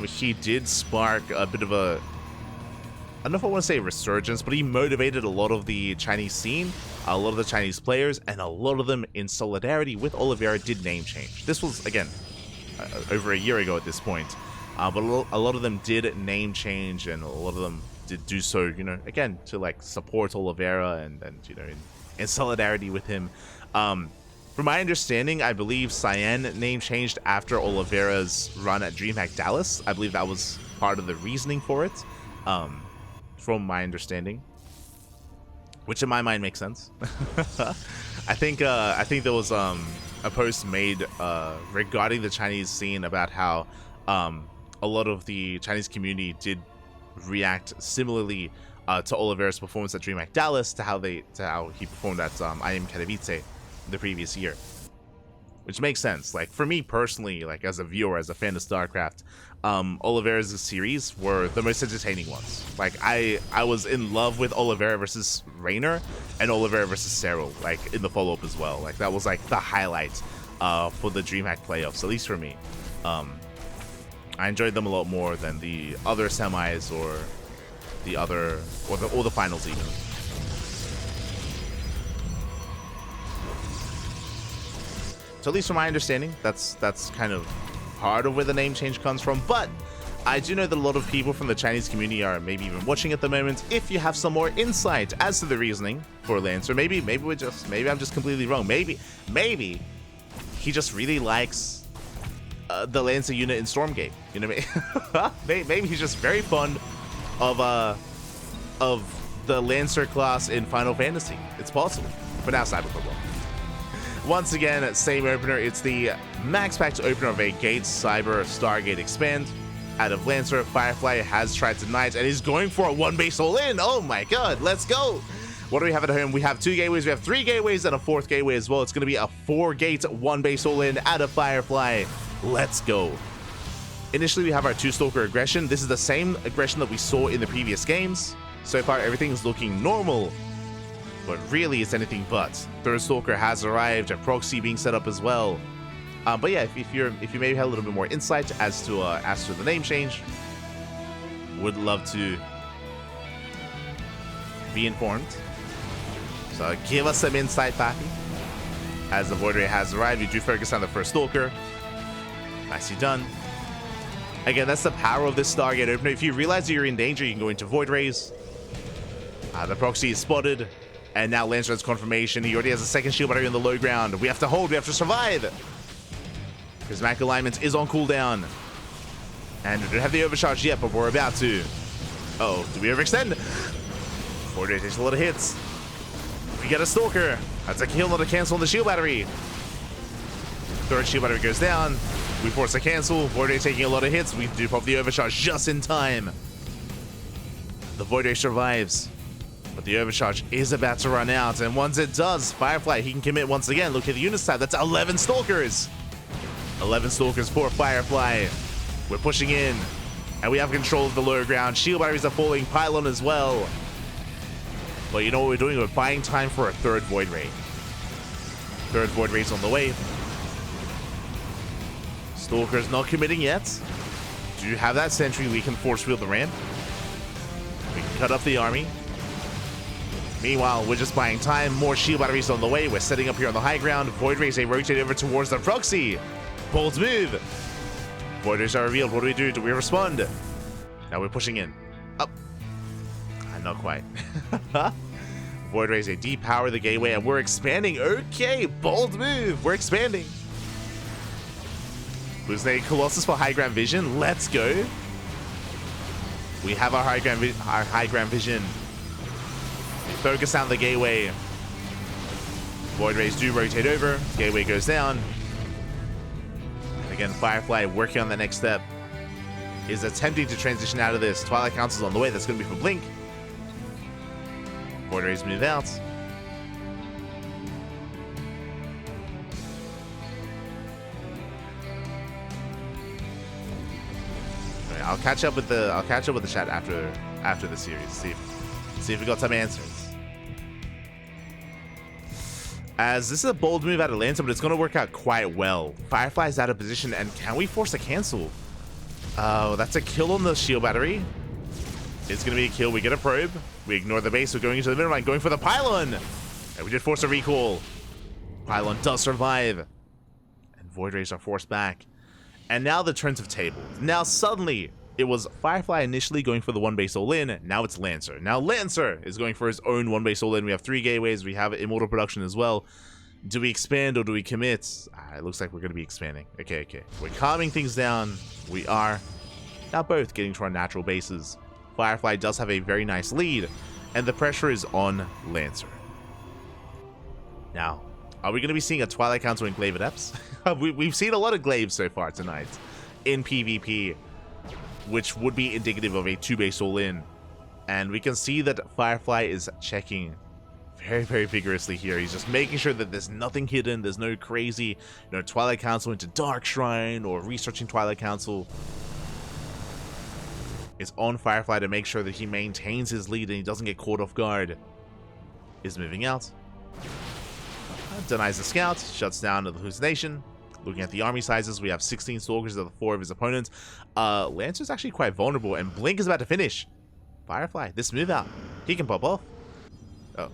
S1: he did spark a bit of a, I don't know if I want to say resurgence, but he motivated a lot of the Chinese scene, a lot of the Chinese players, and a lot of them in solidarity with Oliveira did name change. This was, again, over a year ago at this point, but a lot of them did name change, and a lot of them did do so, you know, again, to like support Oliveira and you know, in solidarity with him. From my understanding, I believe Cyan name changed after Oliveira's run at DreamHack Dallas. I believe that was part of the reasoning for it, from my understanding, which in my mind makes sense. I think there was a post made regarding the Chinese scene about how a lot of the Chinese community did react similarly to Oliveira's performance at DreamHack Dallas, to how he performed at I Am Katowice the previous year, which makes sense. Like for me personally, like as a viewer, as a fan of StarCraft, Oliveira's series were the most entertaining ones. Like I was in love with Oliveira versus Raynor and Oliveira versus Serral, like in the follow-up as well. Like that was like the highlight for the DreamHack playoffs, at least for me. I enjoyed them a lot more than the other semis or the finals even. So at least from my understanding, that's kind of part of where the name change comes from. But I do know that a lot of people from the Chinese community are maybe even watching at the moment. If you have some more insight as to the reasoning for Lancer, maybe I'm just completely wrong. Maybe he just really likes the Lancer unit in Stormgate. You know what I mean? Maybe he's just very fond of the Lancer class in Final Fantasy. It's possible. But now Cyber Football. Once again, same opener. It's the max packed opener of a Gate Cyber Stargate Expand. Out of Lancer, Firefly has tried tonight and is going for a one base all-in. Oh my god, let's go. What do we have at home? We have 2 gateways, we have 3 gateways, and a 4th gateway as well. It's going to be a 4-gate, one base all-in out of Firefly. Let's go. Initially, we have our 2-Stalker aggression. This is the same aggression that we saw in the previous games. So far, everything's looking normal, but really it's anything but. 3rd Stalker has arrived, a proxy being set up as well. But yeah, if you maybe have a little bit more insight as to the name change, would love to be informed. So give us some insight, Pappy. As the Void Ray has arrived, you do focus on the 1st Stalker. Nicely done. Again, that's the power of this Stargate opener. If you realize that you're in danger, you can go into Void Rays. The proxy is spotted, and now Lancer has confirmation. He already has a 2nd shield battery on the low ground. We have to hold, we have to survive. His Mac alignment is on cooldown. And we don't have the overcharge yet, but we're about to. Uh-oh, do we overextend? Void Ray takes a lot of hits. We get a Stalker. That's a kill, not a cancel on the shield battery. 3rd shield battery goes down. We force a cancel. Void Ray taking a lot of hits. We do pop the overcharge just in time. The Void Ray survives, but the overcharge is about to run out. And once it does, Firefly, he can commit once again. Look at the unit tab. That's 11 Stalkers. 11 Stalkers for Firefly. We're pushing in, and we have control of the low ground. Shield batteries are falling, pylon as well. But you know what we're doing? We're buying time for a 3rd Void Ray. 3rd Void Ray's on the way. Stalker's not committing yet. Do you have that sentry? We can force field the ramp. We can cut up the army. Meanwhile, we're just buying time. More shield batteries on the way. We're setting up here on the high ground. Void Rays, they rotate over towards the proxy. Bold move. Void Rays are revealed. What do? Do we respond? Now we're pushing in. Up. Not quite. Void Rays, they depower the gateway, and we're expanding. Okay, bold move. We're expanding. Who's a Colossus for high ground vision? Let's go. We have our high ground vision. We focus on the gateway. Void Rays do rotate over. Gateway goes down. Again, Firefly working on the next step. Is attempting to transition out of this. Twilight Council's on the way. That's going to be for Blink. Void Rays move out. Right, I'll catch up with the chat after the series. See if we got some answers. As this is a bold move out of Lancer, but it's going to work out quite well. Firefly's out of position, and can we force a cancel? Oh, that's a kill on the shield battery. It's going to be a kill. We get a probe. We ignore the base. We're going into the middle line, going for the pylon. And we did force a recall. Pylon does survive. And Void Rays are forced back. And now the turns have tabled. Now suddenly, it was Firefly initially going for the one base all-in. Now it's Lancer. Now Lancer is going for his own one base all-in. We have 3 gateways. We have Immortal Production as well. Do we expand or do we commit? It looks like we're going to be expanding. Okay. We're calming things down. We are. Now both getting to our natural bases. Firefly does have a very nice lead, and the pressure is on Lancer. Now, are we going to be seeing a Twilight Council in Glaive Adepts? We've seen a lot of Glaives so far tonight in PvP, which would be indicative of a 2-base all-in. And we can see that Firefly is checking very, very vigorously here. He's just making sure that there's nothing hidden, there's no crazy, Twilight Council into Dark Shrine or researching Twilight Council. It's on Firefly to make sure that he maintains his lead and he doesn't get caught off guard. Is moving out. Denies the scout, shuts down the hallucination. Looking at the army sizes, we have 16 Stalkers of the 4 of his opponents. Lancer's actually quite vulnerable, and Blink is about to finish. Firefly, this move out. He can pop off. Oh.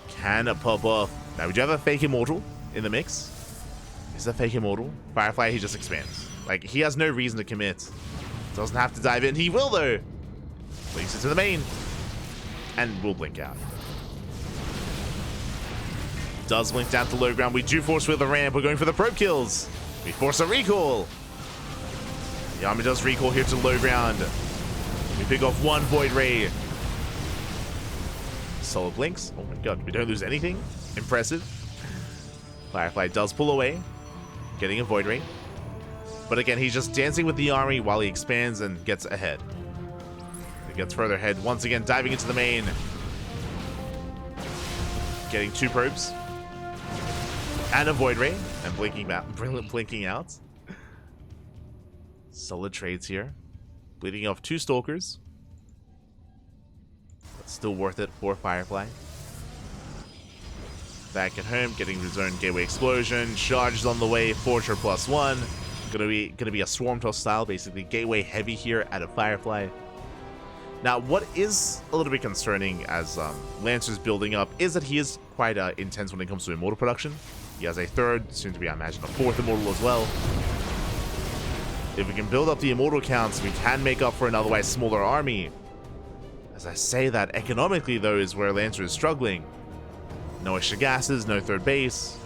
S1: Can it pop off? Now, we do have a fake Immortal in the mix. Is that fake Immortal? Firefly, he just expands. Like, he has no reason to commit. Doesn't have to dive in. He will, though. Blinks into the main. And will blink out. Does blink down to low ground. We do force field the ramp. We're going for the probe kills. We force a recall. The army does recall here to low ground. We pick off one Void Ray. Solid blinks. Oh my god, we don't lose anything. Impressive. Firefly does pull away, getting a Void Ray. But again, he's just dancing with the army while he expands and gets ahead. He gets further ahead, once again diving into the main. Getting 2 probes. And a Void Ray. And blinking out. Solid trades here. Bleeding off 2 Stalkers. But still worth it for Firefly. Back at home, getting his own Gateway Explosion. Charges on the way, Forger +1. Gonna be a Swarm Toss style, basically Gateway heavy here out of Firefly. Now, what is a little bit concerning as Lancer's building up is that he is quite intense when it comes to Immortal production. He has a 3rd, soon to be, I imagine, a 4th Immortal as well. If we can build up the Immortal counts, we can make up for an otherwise smaller army. As I say that, economically, though, is where Lancer is struggling. No extra gases, no 3rd base.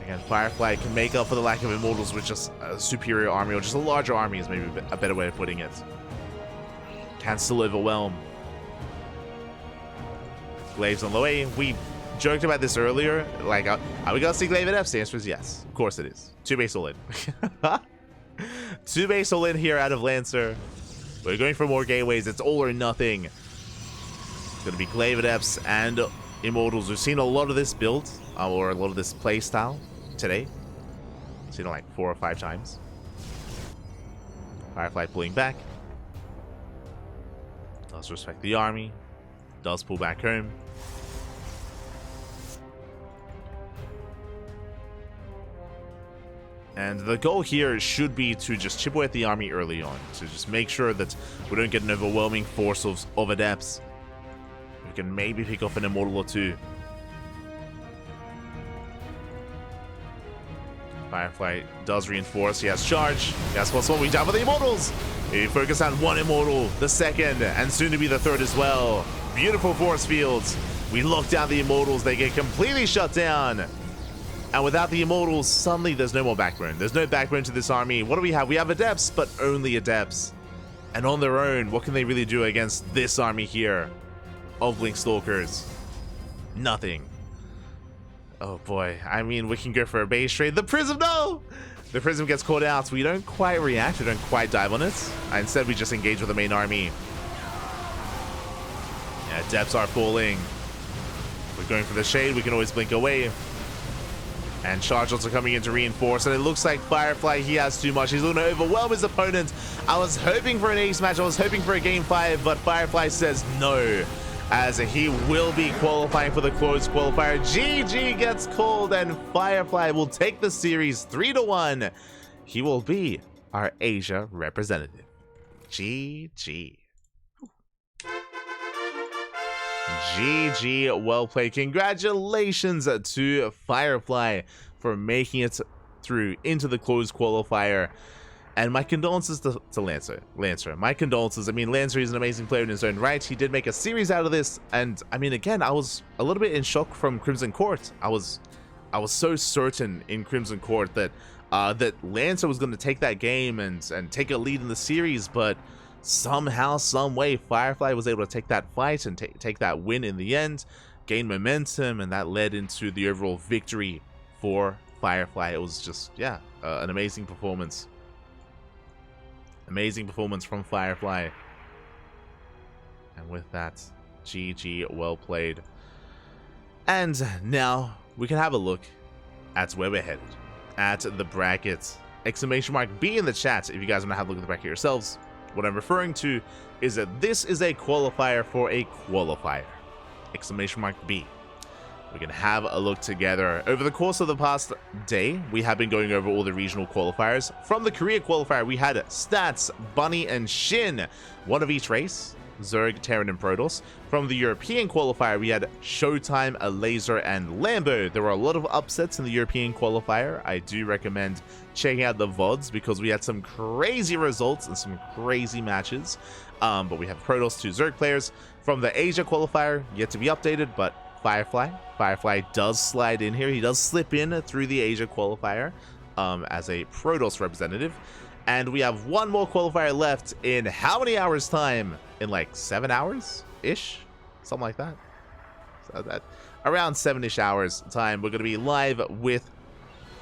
S1: Again, Firefly can make up for the lack of Immortals with just a superior army, or just a larger army is maybe a better way of putting it. Can still overwhelm. Glaives on the way. We joked about this earlier. Like, are we gonna see Glaive at F's? The answer is yes. Of course it is. 2 base all in. 2 base all in here out of Lancer. We're going for more gateways. It's all or nothing. It's gonna be Glaive at F's and Immortals. We've seen a lot of this build, or a lot of this play style today. Seen it like 4 or 5 times. Firefly pulling back. Does respect the army. Does pull back home. And the goal here should be to just chip away at the army early on. To just make sure that we don't get an overwhelming force of Adepts. We can maybe pick off an Immortal or 2. Firefly does reinforce. He has charge. He has +1. We down for the Immortals. We focus on 1 Immortal, the 2nd, and soon to be the 3rd as well. Beautiful force fields. We lock down the Immortals. They get completely shut down. And without the Immortals, suddenly there's no more backbone. There's no backbone to this army. What do we have? We have Adepts, but only Adepts. And on their own, what can they really do against this army here of Blink Stalkers? Nothing. Oh boy. I mean, we can go for a base trade. The Prism, no! The Prism gets caught out. We don't quite react. We don't quite dive on it. Instead, we just engage with the main army. Yeah, Adepts are falling. We're going for the shade. We can always blink away. And charge also coming in to reinforce, and it looks like Firefly, he has too much. He's going to overwhelm his opponent. I was hoping for an ace match. I was hoping for a game 5, but Firefly says no, as he will be qualifying for the closed qualifier. GG gets called, and Firefly will take the series 3-1. He will be our Asia representative. GG. GG, well played. Congratulations to Firefly for making it through into the closed qualifier. And my condolences to Lancer. My condolences. I mean, Lancer is an amazing player in his own right. He did make a series out of this. And I mean, again, I was a little bit in shock from Crimson Court. I was so certain in Crimson Court that that Lancer was going to take that game and take a lead in the series, but somehow, some way, Firefly was able to take that fight and take that win in the end, gain momentum, and that led into the overall victory for Firefly. It was just, yeah, an amazing performance. Amazing performance from Firefly. And with that, GG, well played. And now we can have a look at where we're headed. At the bracket. Exclamation mark B in the chat if you guys want to have a look at the bracket yourselves. What I'm referring to is that this is a qualifier for a qualifier. Exclamation mark B. We can have a look together. Over the course of the past day, we have been going over all the regional qualifiers. From the Korea qualifier, we had Stats, Bunny, and Shin. One of each race. Zerg, Terran, and Protoss. From the European qualifier, we had Showtime, Laser, and Lambo. There were a lot of upsets in the European qualifier. I do recommend checking out the VODs because we had some crazy results and some crazy matches. But we have Protoss, 2 Zerg players. From the Asia qualifier, yet to be updated, but Firefly does slide in here. He does slip in through the Asia qualifier as a Protoss representative. And we have one more qualifier left in how many hours time? In like 7 hours-ish? Something like that. So that around 7-ish hours time, we're going to be live with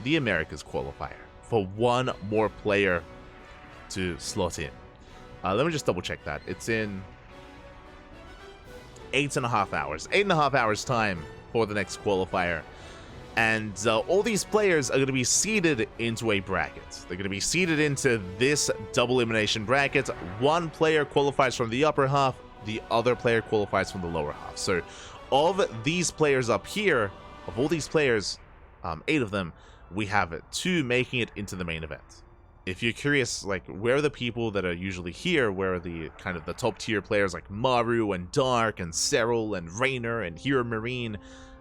S1: the Americas qualifier for one more player to slot in. Let me just double check that. It's in 8.5 hours. 8.5 hours time for the next qualifier. And all these players are going to be seeded into a bracket. They're going to be seeded into this double elimination bracket. One player qualifies from the upper half, the other player qualifies from the lower half. So of these players up here, of all these players, 8 of them, we have 2 making it into the main event. If you're curious, like, where are the people that are usually here? Where are the kind of the top tier players like Maru and Dark and Cyril and Raynor and Hero Marine?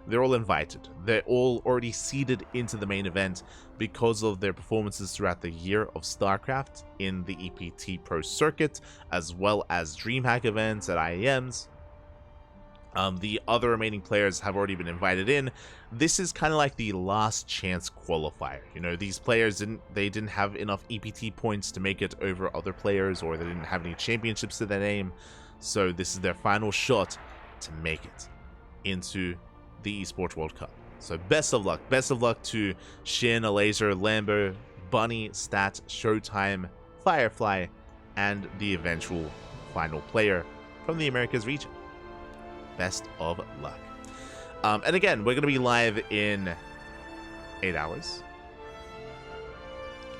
S1: They're all invited. They're all already seeded into the main event because of their performances throughout the year of StarCraft in the EPT Pro circuit, as well as DreamHack events at IEMs. The other remaining players have already been invited in. This is kind of like the last chance qualifier. You know, these players didn't have enough EPT points to make it over other players, or they didn't have any championships to their name. So this is their final shot to make it into the Esports World Cup. So best of luck. Best of luck to Shin, Laser, Lambo, Bunny, Stat, Showtime, Firefly, and the eventual final player from the Americas region. Best of luck. And again, we're going to be live in 8 hours.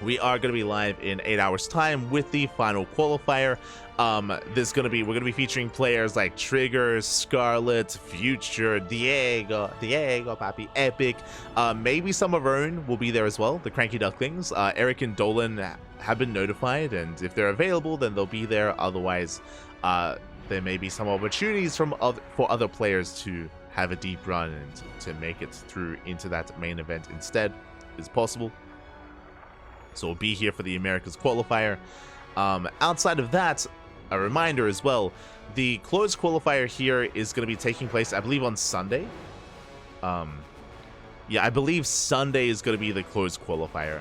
S1: We are going to be live in 8 hours time with the final qualifier. We're going to be featuring players like Trigger, Scarlet, Future, Diego, Papi, Epic. Maybe some of our own will be there as well, the CranKy Ducklings. Eric and Dolan have been notified, and if they're available, then they'll be there. Otherwise, there may be some opportunities for other players to have a deep run and to make it through into that main event instead. Is possible. So we'll be here for the Americas qualifier. Outside of that, a reminder as well, the closed qualifier here is going to be taking place, I believe, on Sunday. Yeah, I believe Sunday is going to be the closed qualifier.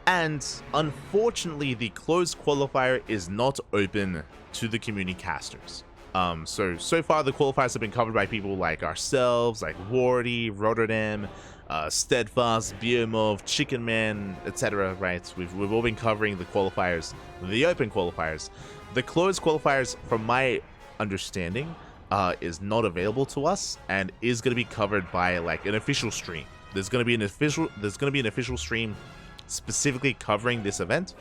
S1: And unfortunately, the closed qualifier is not open to the community casters. So far the qualifiers have been covered by people like ourselves, like Wardy, Rotterdam, Steadfast, Biomov, Chicken Man, etc. Right? We've all been covering the qualifiers, the open qualifiers. The closed qualifiers, from my understanding, is not available to us and is going to be covered by like an official stream. There's going to be an official stream specifically covering this event.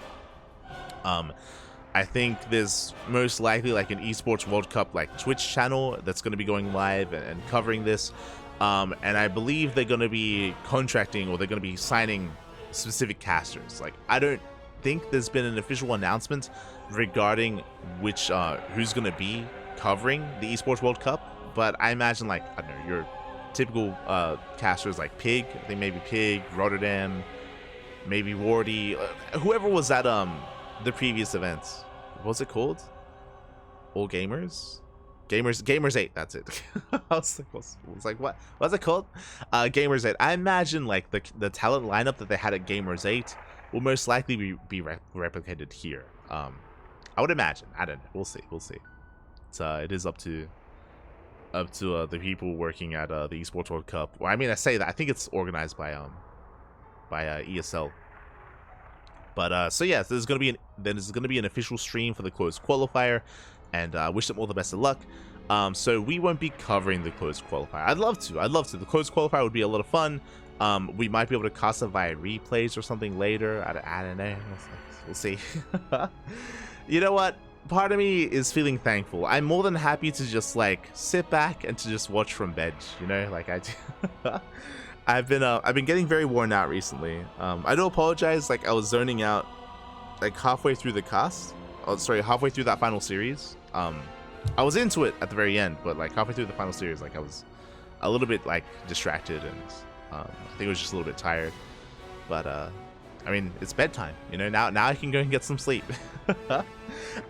S1: I think there's most likely like an Esports World Cup like Twitch channel that's going to be going live and covering this. And I believe they're going to be contracting, or they're going to be signing specific casters. Like, I don't think there's been an official announcement regarding which who's going to be covering the Esports World Cup, but I imagine, like, I don't know, your typical casters like Pig. I think maybe Pig, Rotterdam, maybe Wardy, whoever was at the previous events. What was it called? All Gamers? Gamers 8, that's it. I was like, what? What's it called? Gamers 8. I imagine like the talent lineup that they had at Gamers 8 will most likely be replicated here. I would imagine. I don't know. We'll see. It is up to the people working at the Esports World Cup. Well, I mean, I say that. I think it's organized by ESL. But so yeah, there's gonna be an official stream for the closed qualifier, and I wish them all the best of luck. So we won't be covering the closed qualifier. I'd love to. The closed qualifier would be a lot of fun. We might be able to cast it via replays or something later. I don't know. We'll see. You know what? Part of me is feeling thankful. I'm more than happy to just like sit back and to just watch from bench. You know, like I've been getting very worn out recently. I do apologize. Like, I was zoning out like halfway through the cast. Oh, sorry, halfway through that final series. I was into it at the very end, but like halfway through the final series, like I was a little bit like distracted, and I think I was just a little bit tired. But I mean, it's bedtime, you know. Now I can go and get some sleep.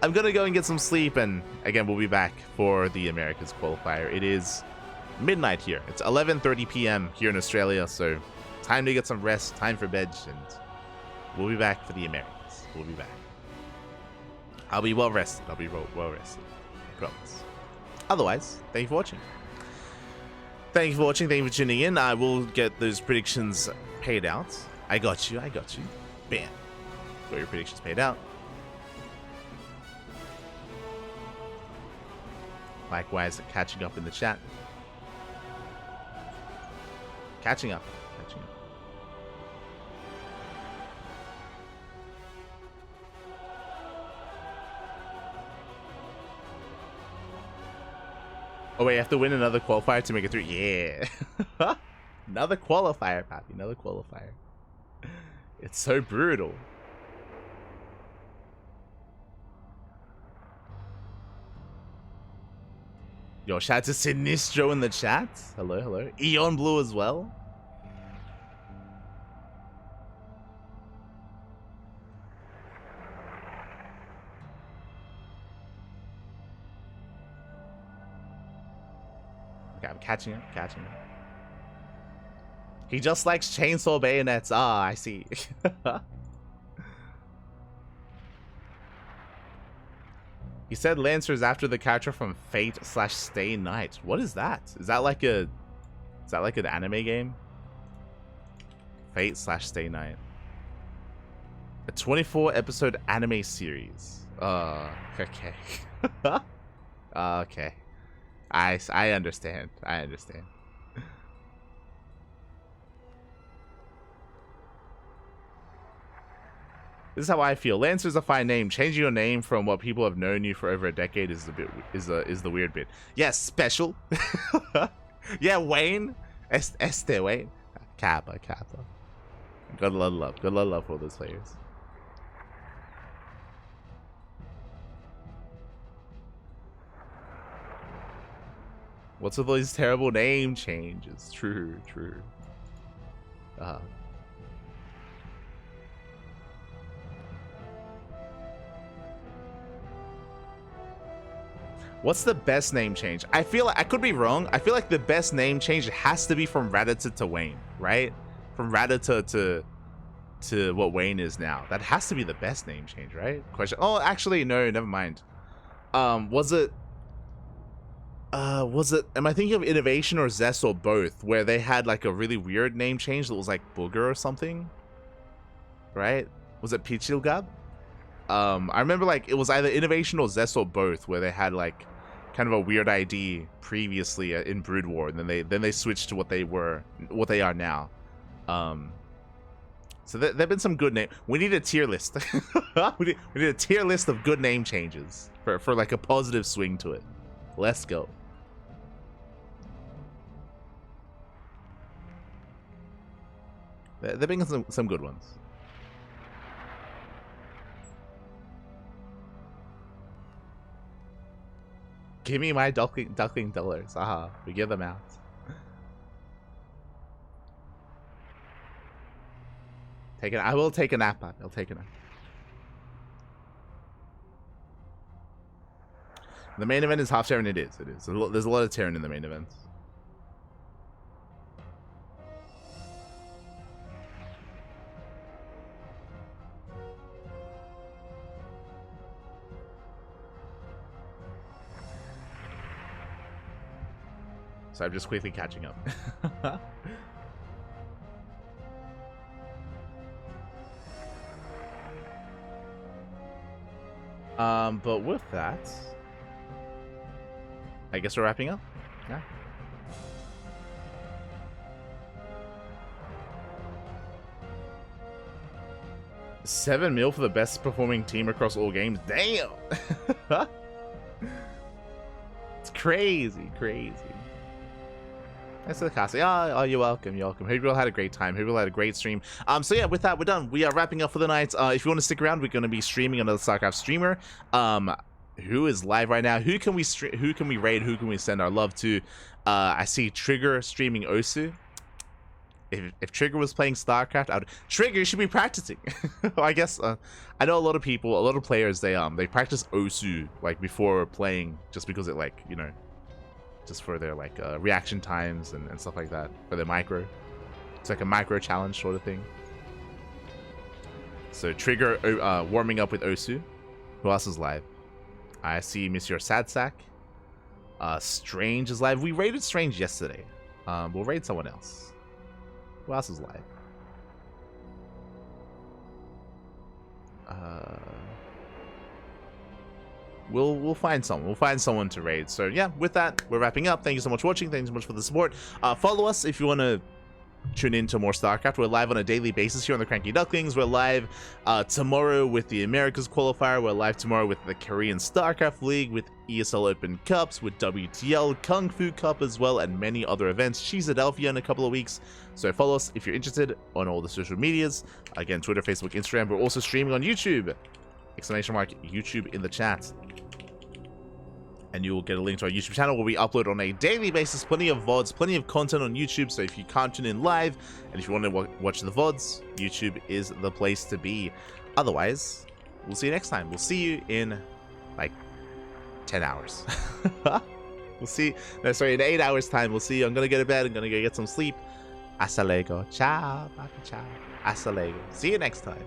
S1: I'm gonna go and get some sleep, and again, we'll be back for the Americas qualifier. It is midnight here. It's 11:30 p.m. here in Australia, so time to get some rest, time for bed, and we'll be back for the Americas. We'll be back. I'll be well rested. I'll be well rested. I promise. Otherwise, thank you for watching. Thank you for watching. Thank you for tuning in. I will get those predictions paid out. I got you. I got you. Bam. Got your predictions paid out. Likewise, catching up in the chat. Catching up. Catching up. Oh wait, I have to win another qualifier to make it through. Yeah. Another qualifier, Pappy. Another qualifier. It's so brutal. Yo, shout out to Sinistro in the chat. Hello, hello. Eon Blue as well. Okay, I'm catching him, catching him. He just likes chainsaw bayonets. Ah, I see. He said Lancer's after the character from Fate/Stay Night. What is that? Is that like an anime game? Fate/Stay Night. A 24 episode anime series. Okay. Okay. I understand. I understand. This is how I feel. Lancer's a fine name. Changing your name from what people have known you for over a decade is the weird bit. Yes, special. Yeah, Wayne. Este Wayne. Kappa. Good love. Good love for all those players. What's with all these terrible name changes? True. What's the best name change? I feel like I could be wrong. I feel like the best name change has to be from Rattata to Wayne, right? From Rattata to what Wayne is now. That has to be the best name change, right? Question. Oh, actually, no, never mind. Was it? Am I thinking of Innovation or Zest or both, where they had like a really weird name change that was like Booger or something? Right? Was it Pichilgab? I remember like it was either Innovation or Zest or both, where they had like kind of a weird ID previously in Brood War, and then they switched to what they are now. So there've been some good name. We need a tier list. we need a tier list of good name changes for like a positive swing to it. Let's go. They've been some good ones. Give me my duckling dollars. Aha, we give them out. I will take a nap. I'll take a nap. The main event is half Terran. It is. There's a lot of Terran in the main event. So I'm just quickly catching up. But with that, I guess we're wrapping up. Yeah. $7 million for the best performing team across all games. Damn. It's crazy. Thanks for the cast. Oh, you're welcome. Hope you all had a great time. Hope you all had a great stream. So yeah, with that, we're done. We are wrapping up for the night. If you want to stick around, we're going to be streaming another StarCraft streamer. who is live right now. Who can we who can we raid? Who can we send our love to? I see Trigger streaming Osu. If Trigger was playing StarCraft, Trigger should be practicing. I guess I know a lot of people, a lot of players, they practice Osu like before playing, just because it, like, you know, just for their like reaction times and stuff like that, for their micro. It's like a micro challenge sort of thing. So Trigger warming up with Osu. Who else is live? I see Monsieur Sadsack. Strange is live. We raided Strange yesterday. We'll raid someone else. Who else is live? We'll find someone. We'll find someone to raid. So yeah, with that, we're wrapping up. Thank you so much for watching. Thank you so much for the support. Follow us if you want to tune in to more StarCraft. We're live on a daily basis here on the CranKy Ducklings. We're live tomorrow with the Americas qualifier. We're live tomorrow with the Korean StarCraft League, with ESL Open Cups, with WTL, Kung Fu Cup as well, and many other events. Sheezadelphia in a couple of weeks. So follow us if you're interested on all the social medias. Again, Twitter, Facebook, Instagram. We're also streaming on YouTube. Exclamation mark YouTube in the chat. And you will get a link to our YouTube channel where we upload on a daily basis. Plenty of VODs, plenty of content on YouTube. So if you can't tune in live, and if you want to watch the VODs, YouTube is the place to be. Otherwise, we'll see you next time. We'll see you in like 10 hours. We'll see. No, sorry, in 8 hours time. We'll see you. I'm going to go to bed. I'm going to go get some sleep. Hasta luego. Ciao. Ciao. Hasta luego. See you next time.